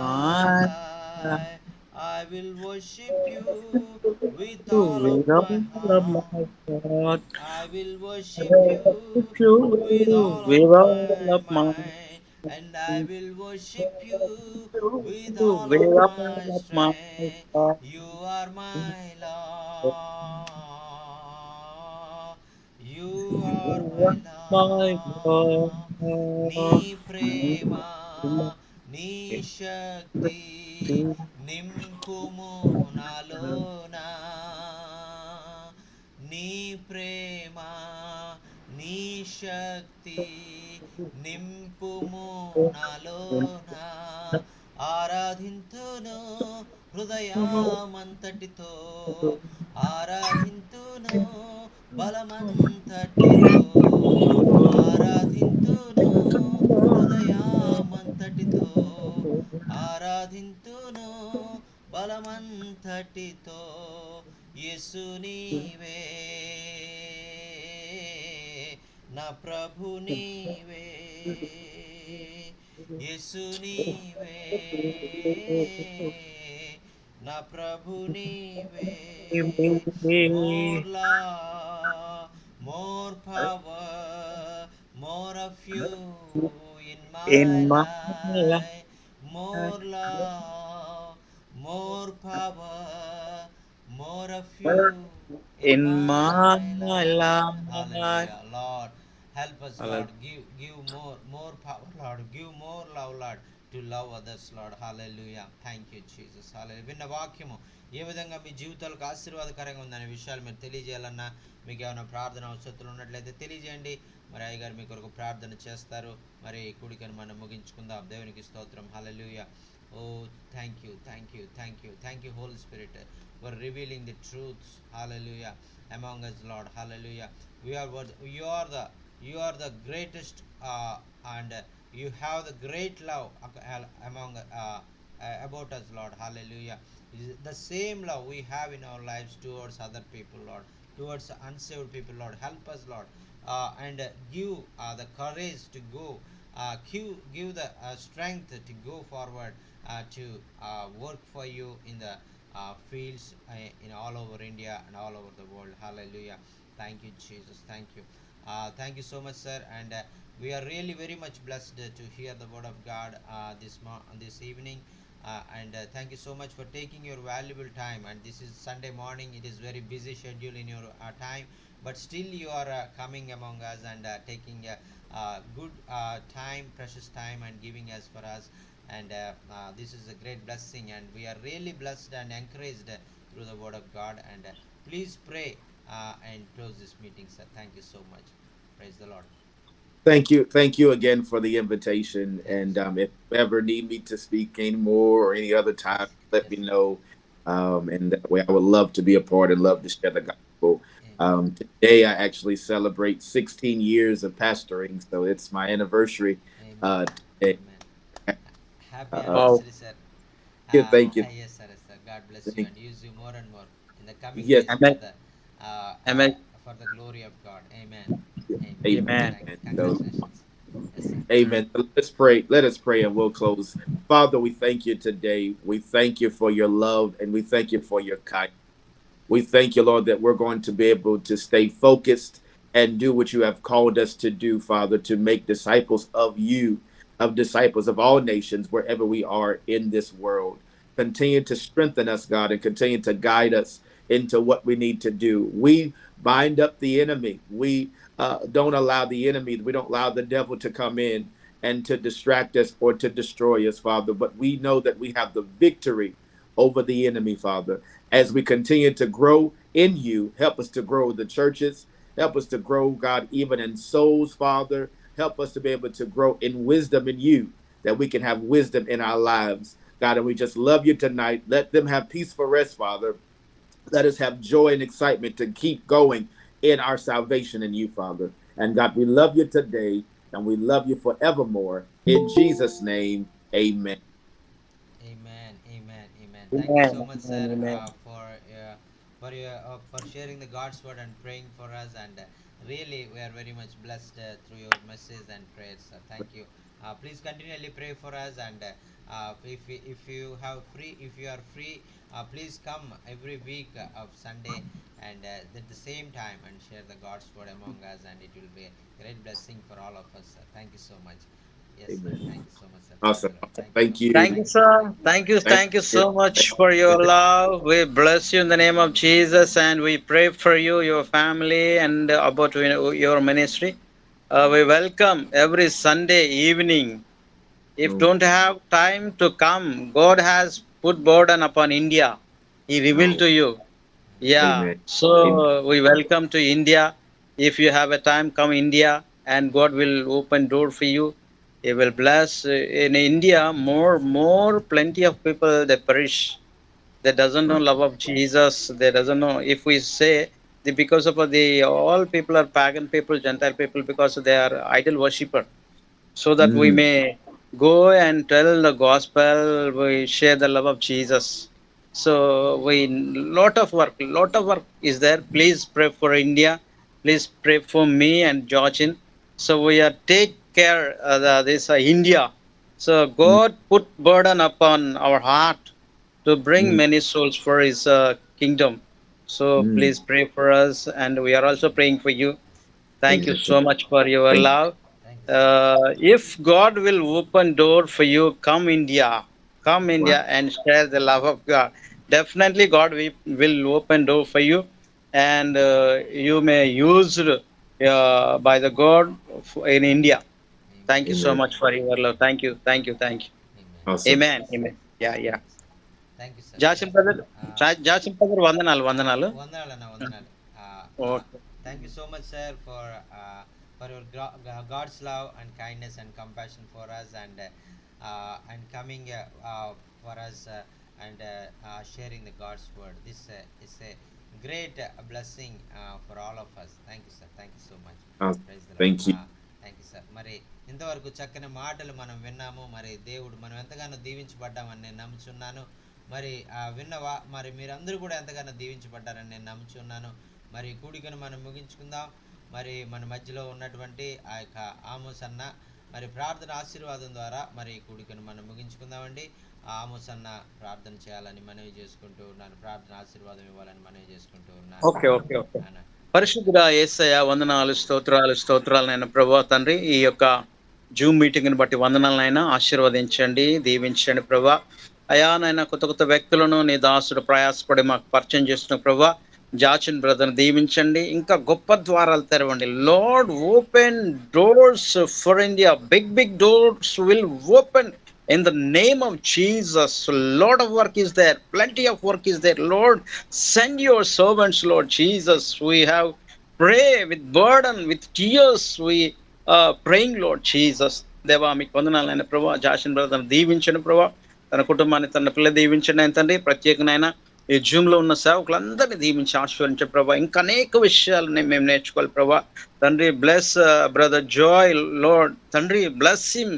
life. life. I will worship you with all of with my all of heart. my heart. I will I worship worship you with you all of with all my of my mind, and I will worship you with all with of all my of my strength. heart. You are my Lord. You are my My God, Lord. నీ ప్రేమ నీ శక్తి నింపుము నాలోనా, నీ ప్రేమ నీ శక్తి నింపుము నాలోన, ఆరాధింతును హృదయమంతటితో, ఆరాధింతును బలమంతటితో, ఆరాధింతును హృదయమంతటితో, ఆరాధింతును బలమంతటితో. యేసు నీవే నా ప్రభు నీవే, యేసు నీవే నా ప్రభు నీవే. More love, more power, more of you in my in my life, life. More love, more power, more of you in in my my life. life. Hallelujah. Lord, help us, Hallelujah. Lord. Give more power, Lord. Give more love, Lord, to love others, Lord. Hallelujah. Thank you, Jesus. Hallelujah. విన్న వాక్యము ఏ విధంగా మీ జీవితాలకు ఆశీర్వాదకరంగా ఉందనే విషయాలు మీరు తెలియజేయాలన్నా, మీకు ఏమైనా ప్రార్థన అవసరతలు ఉన్నట్లయితే తెలియజేయండి. మరి అయ్యగారు మీ కొరకు ప్రార్థన చేస్తారు. మరి కూడికను మనం ముగించుకుందాం. దేవునికి స్తోత్రం. హల్లెలూయా. ఓ thank you, thank you, thank you, thank you, Holy Spirit, for revealing the truths. Hallelujah. Among us, Lord. Hallelujah. You are the greatest, and you have the great love among about us, Lord. Hallelujah. Is the same love we have in our lives towards other people, Lord, towards unsaved people, Lord. Help us, Lord, and give the courage to go, give the strength to go forward, to work for you in the fields, in all over India and all over the world. Hallelujah. Thank you, Jesus. Thank you so much, sir. And we are really very much blessed to hear the word of God this evening. And thank you so much for taking your valuable time. And this is Sunday morning. It is very busy schedule in your time, but still you are coming among us and taking good time, precious time, and giving us for us. And this is a great blessing. And we are really blessed and encouraged through the word of God. And please pray and close this meeting, sir. Thank you so much. Praise the Lord. Thank you again for the invitation. Yes, And if you ever need me to speak anymore or any other time, let yes, me know. And that way, I would love to be a part and love to share the gospel. amen, Today, I actually celebrate 16 years of pastoring, so it's my anniversary amen, today. amen. Happy Uh, Wow. anniversary, sir. thank you, Yes, sir, yes, sir. God bless you thank and use you more and more in the coming yes, days Amen. Amen. for the glory of God. Amen. Amen. amen. Amen. So, Congratulations. Yes, sir. amen. Let's pray. Let us pray and we'll close. Father, we thank you today. We thank you for your love and we thank you for your kindness. We thank you, Lord, that we're going to be able to stay focused and do what you have called us to do, Father, to make disciples of you, of disciples of all nations, wherever we are in this world. Continue to strengthen us, God, and continue to guide us into what we need to do. We bind up the enemy. We don't allow the enemy, we don't allow the devil to come in and to distract us or to destroy us, Father. But we know that we have the victory over the enemy, Father. As we continue to grow in you, help us to grow the churches. Help us to grow, God, even in souls, Father. Help us to be able to grow in wisdom in you, that we can have wisdom in our lives, God. And we just love you tonight. Let them have peaceful rest, Father. Let us have joy and excitement to keep going in our salvation in you, Father. And God, we love you today and we love you forevermore. In Jesus' name, amen. Amen. Amen. Amen. Thank you so Amen. much, sir, Amen. Amen. for sharing the God's word and praying for us. And really, we are very much blessed through your message and prayers. Thank you. Please continually pray for us. And if you are free, please come every week of Sunday, and at the same time and share the God's word among us, and it will be a great blessing for all of us, sir. Thank you so much. Yes, sir. Amen. Thank you so much, sir. Praise the Awesome. Lord. Thank you. Thank you. Thank you, sir. Thank you. Thank Thank you you. so much for your love. We bless you in the name of Jesus, and we pray for you, your family, and about your ministry. We welcome every Sunday evening. If don't have time to come, God has put burden upon India. He revealed Oh, to you. Yeah. amen. Amen. So we welcome to India. If you have a time, come India, and God will open door for you. He will bless. In India, more plenty of people they perish. They doesn't know Right. love of Jesus. They doesn't know. If we say because of the all people are pagan people, Gentile people, because they are idol worshipper, so that we Mm, may go and tell the gospel, we share the love of Jesus. So we lot of work is there. Please pray for India. Please pray for me and Georgian. So we are take care this India. So mm, God put burden upon our heart to bring mm, many souls for His kingdom. So mm. please pray for us, and we are also praying for you. Thank you Amen. so much for your Thank love. Thank you, sir. If God will open door for you, come Wow. India and share the love of God. Definitely, God will open door for you, and you may use by the God in India. Thank you Amen. so Amen. much for your love. Thank you, thank you, thank you. Amen. Awesome. Amen, amen. Yeah, yeah. Thank you, sir. Thank you, sir. Jasim brother, Uh, Jasim brother, వందనాలు, వందనాలు. వందనాలన్న వందనాలు. Okay. Thank you so much, sir, for your God's love and kindness and compassion for us, and coming for us, and sharing the God's word. This is a great blessing for all of us. Thank you, sir. Thank you so much. Awesome. Praise the Lord. Thank you. Thank you sir. మరి ఇంతవరకు చక్కని మాటలు మనం విన్నాము. మరి దేవుడు మనం ఎంతగానో దీవించబడ్డామని నేను నమ్ముచున్నాను. మరి మరి మీరందరూ కూడా ఎంతగానో దీవించబడ్డారని నేను నమ్ముచున్నాను. మరి కూడికను మనం ముగించుకుందాం. మరి మన మధ్యలో ఉన్నటువంటి ఆ యొక్క ఆమోస్ అన్న మరి ప్రార్థన ఆశీర్వాదం ద్వారా మరి కూడికను మనం ముగించుకుందామండి. ఆ ఆమోస్ అన్న ప్రార్థన చేయాలని మనవి చేసుకుంటూ ఉన్నాను. ప్రార్థన ఆశీర్వాదం ఇవ్వాలని మనవి చేసుకుంటూ ఉన్నాను. Okay, okay, okay. అన్న. పరిశుద్ధుడా యేసయ్య, వందనాలు, స్తోత్రాలు నాయన ప్రభా తండ్రి. ఈ యొక్క జూమ్ మీటింగ్ని బట్టి వందనాలనైనా ఆశీర్వదించండి, దీవించండి ప్రభా. అయా నాయన కొత్త కొత్త వ్యక్తులను నీ దాసుడు ప్రయాసపడి మాకు పరిచయం చేస్తున్న ప్రభా. జాచిన్ బ్రదర్ని దీవించండి, ఇంకా గొప్ప ద్వారాలు తెరవండి. Lord, open doors for India. Big big doors will open in the name of Jesus. Lot of work is there, plenty of work is there. Lord, send your servants, Lord Jesus. We have pray with burden, with tears. We praying, Lord Jesus. దేవా మీకు వందనాలైన ప్రభా. జాషన్ brother దీవించండి ప్రభా. తన కుటుంబాన్ని, తన పిల్ల దీవించండి ఆయన తండ్రి. ప్రత్యేకమైన ఈ జూమ్ లో ఉన్న సేవకులందరినీ దీవించి ఆశీర్వదించే ప్రభా. ఇంకా అనేక విషయాలని మేము నేర్చుకోవాలి ప్రభా తండ్రి. బ్లెస్ బ్రదర్ జాయ్, లార్డ్ తండ్రి. Bless him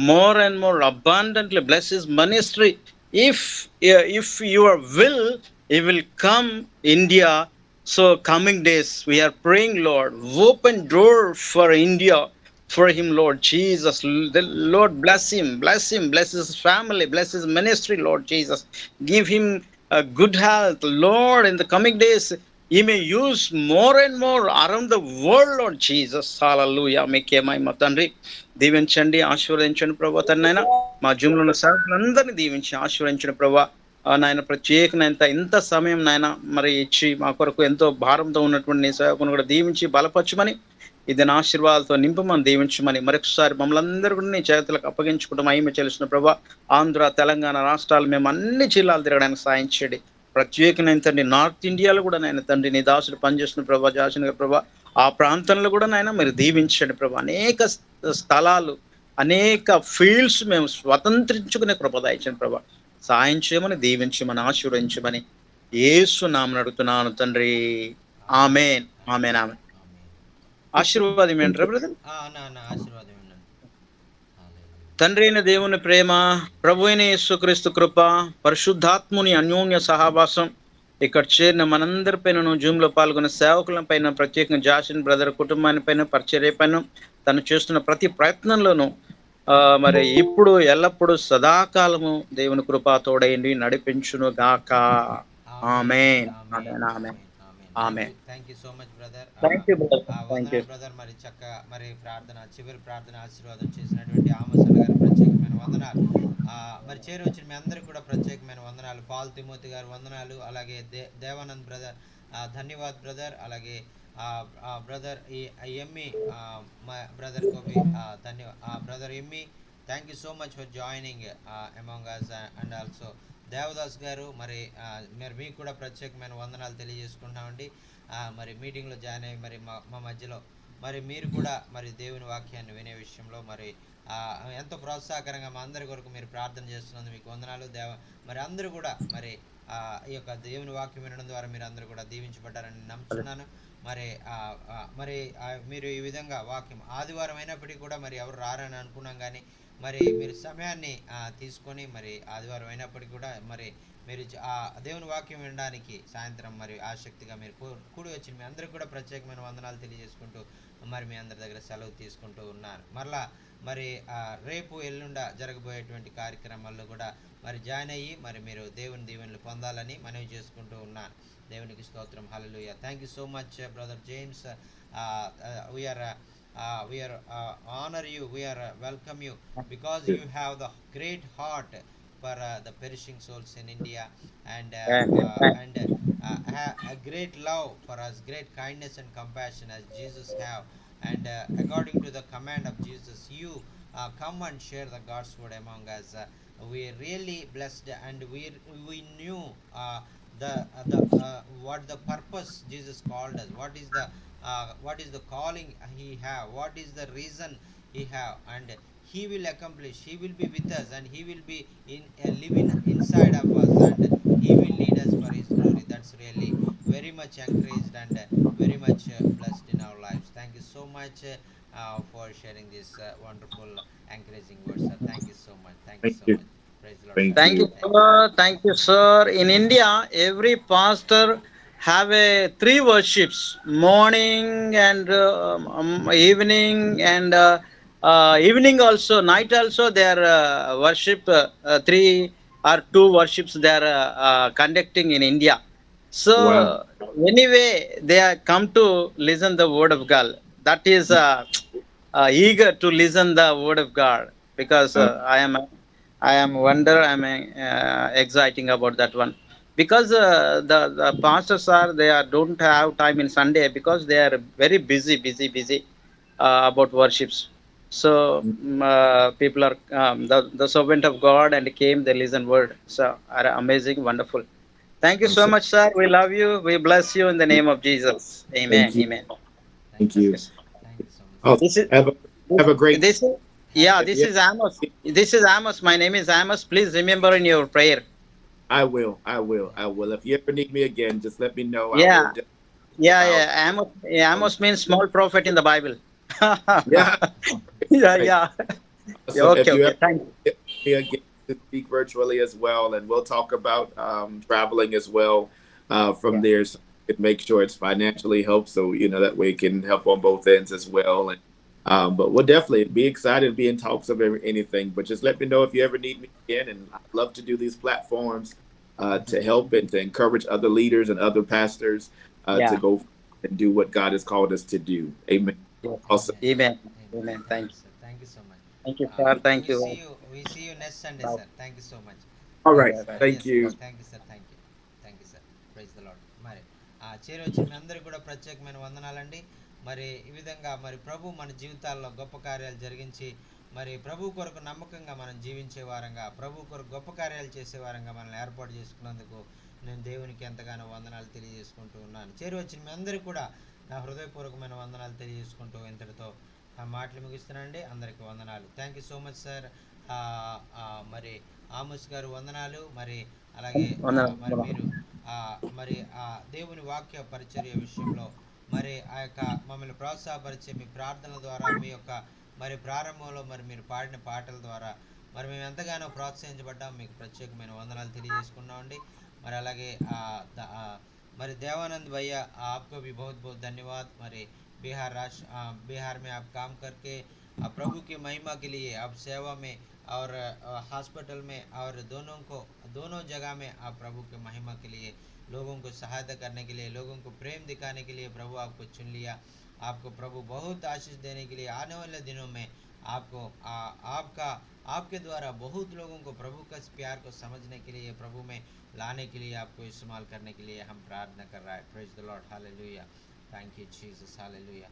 more and more abundantly. Bless his ministry. If your will, he will come India. So coming days we are praying, Lord, open door for India, for him, Lord Jesus. The Lord bless him, bless his family, bless his ministry, Lord Jesus. Give him a good health, Lord. In the coming days he may use more and more around the world, Lord Jesus. Hallelujah. Make my తండ్రి దీవించండి, ఆశీర్వదించండి ప్రభా. తనైనా మా జూమ్లో ఉన్న సేవకులందరినీ దీవించి ఆశీర్వదించండి ప్రభా. నాయన ప్రత్యేకమైన ఇంత సమయం నాయన మరి ఇచ్చి మా కొరకు ఎంతో భారంతో ఉన్నటువంటి నీ సేవకుని కూడా దీవించి బలపరచమని, ఇది నా ఆశీర్వాదాలతో నింపమని, దీవించమని మరొకసారి మమ్మల్ని అందరూ కూడా నీ చేతులకు అప్పగించుకుంటాం. మహిమ చెల్లిసిన ప్రభా. ఆంధ్ర, తెలంగాణ రాష్ట్రాలు మేము అన్ని జిల్లాలు తిరగడానికి సాయం చేయండి. ప్రత్యేకమైన తండ్రి నార్త్ ఇండియాలో కూడా నాయన తండ్రి నీ దాసుడు పనిచేస్తున్న ప్రభా, జాసిన ప్రభా, ఆ ప్రాంతంలో కూడా నాయన మీరు దీవించండి ప్రభా. అనేక స్థలాలు, అనేక ఫీల్డ్స్ మేము స్వతంత్రించుకునే కృప దయచండి ప్రభా. సాయం చేయమని, దీవించమని, ఆశీర్వదించమని యేసు నామమున అడుగుతున్నాను తండ్రి. ఆమేన్, ఆమేన్, ఆమేన్. ఆశీర్వాదం Thank ఏంట్రా you. బ్రదర్? అన్న ఆశీర్వాదం ఇవ్వండి. హల్లెలూయా. తండ్రి అయిన దేవుని ప్రేమ, ప్రభు అయిన యేసుక్రీస్తు కృప, పరిశుద్ధాత్ముని అన్యోన్య సహవాసం ఇక్కడ చేరిన మనందరి పైన, జూమ్ లో పాల్గొన్న సేవకుల పైన, ప్రత్యేకంగా జాసిన్ బ్రదర్ కుటుంబాన్ని పైన, పరిచర్య పైన, తను చేస్తున్న ప్రతి ప్రయత్నంలోనూ మరి ఇప్పుడు ఎల్లప్పుడు సదాకాలము దేవుని కృప తోడైండి నడిపించును గాక. ఆమేన్. ఆమేన్ ఆమేన్. ఆమేన్. ఆమేన్ ఆమేన్. ఆమేన్. Thank you so much brother. Thank you brother. Thank you. వందనాలు బ్రదర్. మరి చక్కగా మరి ప్రార్థన చివరి ప్రార్థన ఆశీర్వాదం చేసినటువంటి ఆమోస్ అన్న గారు ప్రత్యేకమైన వందనాలు. మరి చేరి వచ్చిన మీ అందరికి కూడా ప్రత్యేకమైన వందనాలు. పాల్ తిమోతి గారు వందనాలు. అలాగే దేవానంద్ బ్రదర్ ధన్యవాద్ బ్రదర్. అలాగే బ్రదర్ ఎమ్మి బ్రదర్ గోపి బ్రదర్ ఎమ్మి thank you so much for joining among us. And also Devadas గారు మరి మరి మీకు కూడా ప్రత్యేకమైన వందనాలు తెలియజేసుకుంటున్నామండి. మరి మీటింగ్లో జాయిన్ అయ్యి మరి మా మధ్యలో మరి మీరు కూడా మరి దేవుని వాక్యాన్ని వినే విషయంలో మరి ఎంతో ప్రోత్సాహకరంగా మా అందరి కొరకు మీరు ప్రార్థన చేస్తున్నందుకు మీకు వందనాలు. మరి అందరూ కూడా మరి ఈ యొక్క దేవుని వాక్యం వినడం ద్వారా మీరు అందరూ కూడా దీవించబడ్డారని నమ్ముతున్నాను. మరి మరి మీరు ఈ విధంగా వాక్యం ఆదివారం అయినప్పటికీ కూడా మరి ఎవరు రారని అనుకున్నాం, కానీ మరి మీరు సమయాన్ని తీసుకొని మరి ఆదివారం అయినప్పటికీ కూడా మరి మీరు దేవుని వాక్యం వినడానికి సాయంత్రం మరి ఆసక్తిగా మీరు కూడి వచ్చి మీ అందరికి కూడా ప్రత్యేకమైన వందనాలు తెలియజేసుకుంటూ మరి మీ అందరి దగ్గర సెలవు తీసుకుంటూ ఉన్నారు. మరలా మరి రేపు ఎల్లుండ జరగబోయేటువంటి కార్యక్రమాల్లో కూడా మరి జాయిన్ అయ్యి మరి మీరు దేవుని దీవెనలు పొందాలని మనవి చేసుకుంటూ ఉన్నాను. దేవునికి స్తోత్రం. హల్లెలూయా. Thank you so much brother James. we are honor you, we are welcome you, because you have the great heart for the perishing souls in India, and a great love for us, great kindness and compassion as Jesus have, and according to the command of Jesus, you come and share the God's word among us. We are really blessed, and we knew what the purpose Jesus called us, what is the calling he have, what is the reason he have, and he will accomplish, he will be with us, and he will be living inside of us, and he will lead us for his glory. That's really very much encouraged and very much blessed in our lives. Thank you so much for sharing this wonderful encouraging words, sir. Thank you so much. Thank you Thank so you. much. Praise the Lord, Thank sir. Thank you, you. sir. Thank you, sir. In India, every pastor have a 3 worships: morning and evening, and evening also, night also. They are worship 3 or 2 worships they are conducting in India. So Wow. anyway, they are come to listen the word of God. That is eager to listen the word of God, because I am wonder, I am exciting about that one, because the pastors are, they are don't have time in Sunday, because they are very busy about worships. So people are the servant of God and came, they listen word. So are amazing, wonderful. Thank you so Awesome. much, sir. We love you. We bless you in the name of Jesus. Amen. Thank you. Amen. Thank Thank you, you. sir. Thank you so much, Oh, sir. This is have this, a great. this is yeah. If This you, is Amos. This is Amos. My name is Amos. Please remember in your prayer. I will. I will. I will. If you ever need me again, just let me know. I Yeah, will yeah, about. yeah. Amos. Yeah, Amos means small prophet in the Bible. Yeah. Yeah, Right. yeah. Yeah, So okay, if you okay. ever Thank you. get me again to speak virtually as well, and we'll talk about traveling as well from Yeah. there, so we can make sure it's financially helped, so that way it can help on both ends as well. And but we'll definitely be excited to be in talks of anything. But just let me know if you ever need me again, and I'd love to do these platforms to help and to encourage other leaders and other pastors to Yeah. go and do what God has called us to do. Amen. Yeah. Awesome. Amen. Amen. Amen. Amen. Thank Thank you, you. sir. Thank you so much. Thank you, sir. Thank We see you. you. We see you next Sunday, Bye. sir. Thank you so much. All Bye. right. Bye. Bye. Thank Yes, you. Thank you sir. Thank you sir. Praise the lord. మరి చేరి వచ్చిన మీ అందరికీ కూడా ప్రత్యేకమైన వందనాలండి. మరి ఈ విధంగా మరి ప్రభు మన జీవితాల్లో గొప్ప కార్యాలు జరిగించి మరి ప్రభు కొరకు నమ్మకంగా మనం జీవించే వారంగా, ప్రభు కొరకు గొప్ప కార్యాలు చేసే వారంగా మనల్ని ఏర్పాటు చేసుకున్నందుకు నేను దేవునికి ఎంతగానో వందనాలు తెలియజేసుకుంటూ ఉన్నాను. చేరి వచ్చిన మీ అందరికీ కూడా నా హృదయపూర్వకమైన వందనాలు తెలియజేసుకుంటూ ఇంతటితో ఆ మాటలు ముగిస్తున్నానండి. అందరికీ వందనాలు. Thank you so much sir. మరి ఆమోస్ గారు వందనాలు. మరి అలాగే మరి మీరు మరి దేవుని వాక్య పరిచర్య విషయంలో మరి ఆ యొక్క మమ్మల్ని ప్రోత్సాహపరిచే మీ ప్రార్థనల ద్వారా, మీ యొక్క మరి ప్రారంభంలో మరి మీరు పాడిన పాటల ద్వారా మరి మేము ఎంతగానో ప్రోత్సహించబడ్డాం. మీకు ప్రత్యేకమైన వందనాలు తెలియజేసుకున్నామండి. మరి అలాగే మరి देवानंद भैया आपको भी बहुत बहुत धन्यवाद. मरे बिहार में आप काम करके अब प्रभु की महिमा के लिए अब सेवा में और हॉस्पिटल में और दोनों जगह में आप प्रभु की महिमा के लिए लोगों को सहायता करने के लिए लोगों को प्रेम दिखाने के लिए प्रभु आपको चुन लिया। आपको प्रभु बहुत आशीष देने के लिए आने वाले दिनों में आपको आपका आपके द्वारा बहुत लोगों को प्रभु का इस प्यार को समझने के लिए प्रभु में लाने के लिए आपको इस्तेमाल करने के लिए हम प्रार्थना कर रहा है। Praise the Lord, hallelujah. Thank you Jesus, hallelujah.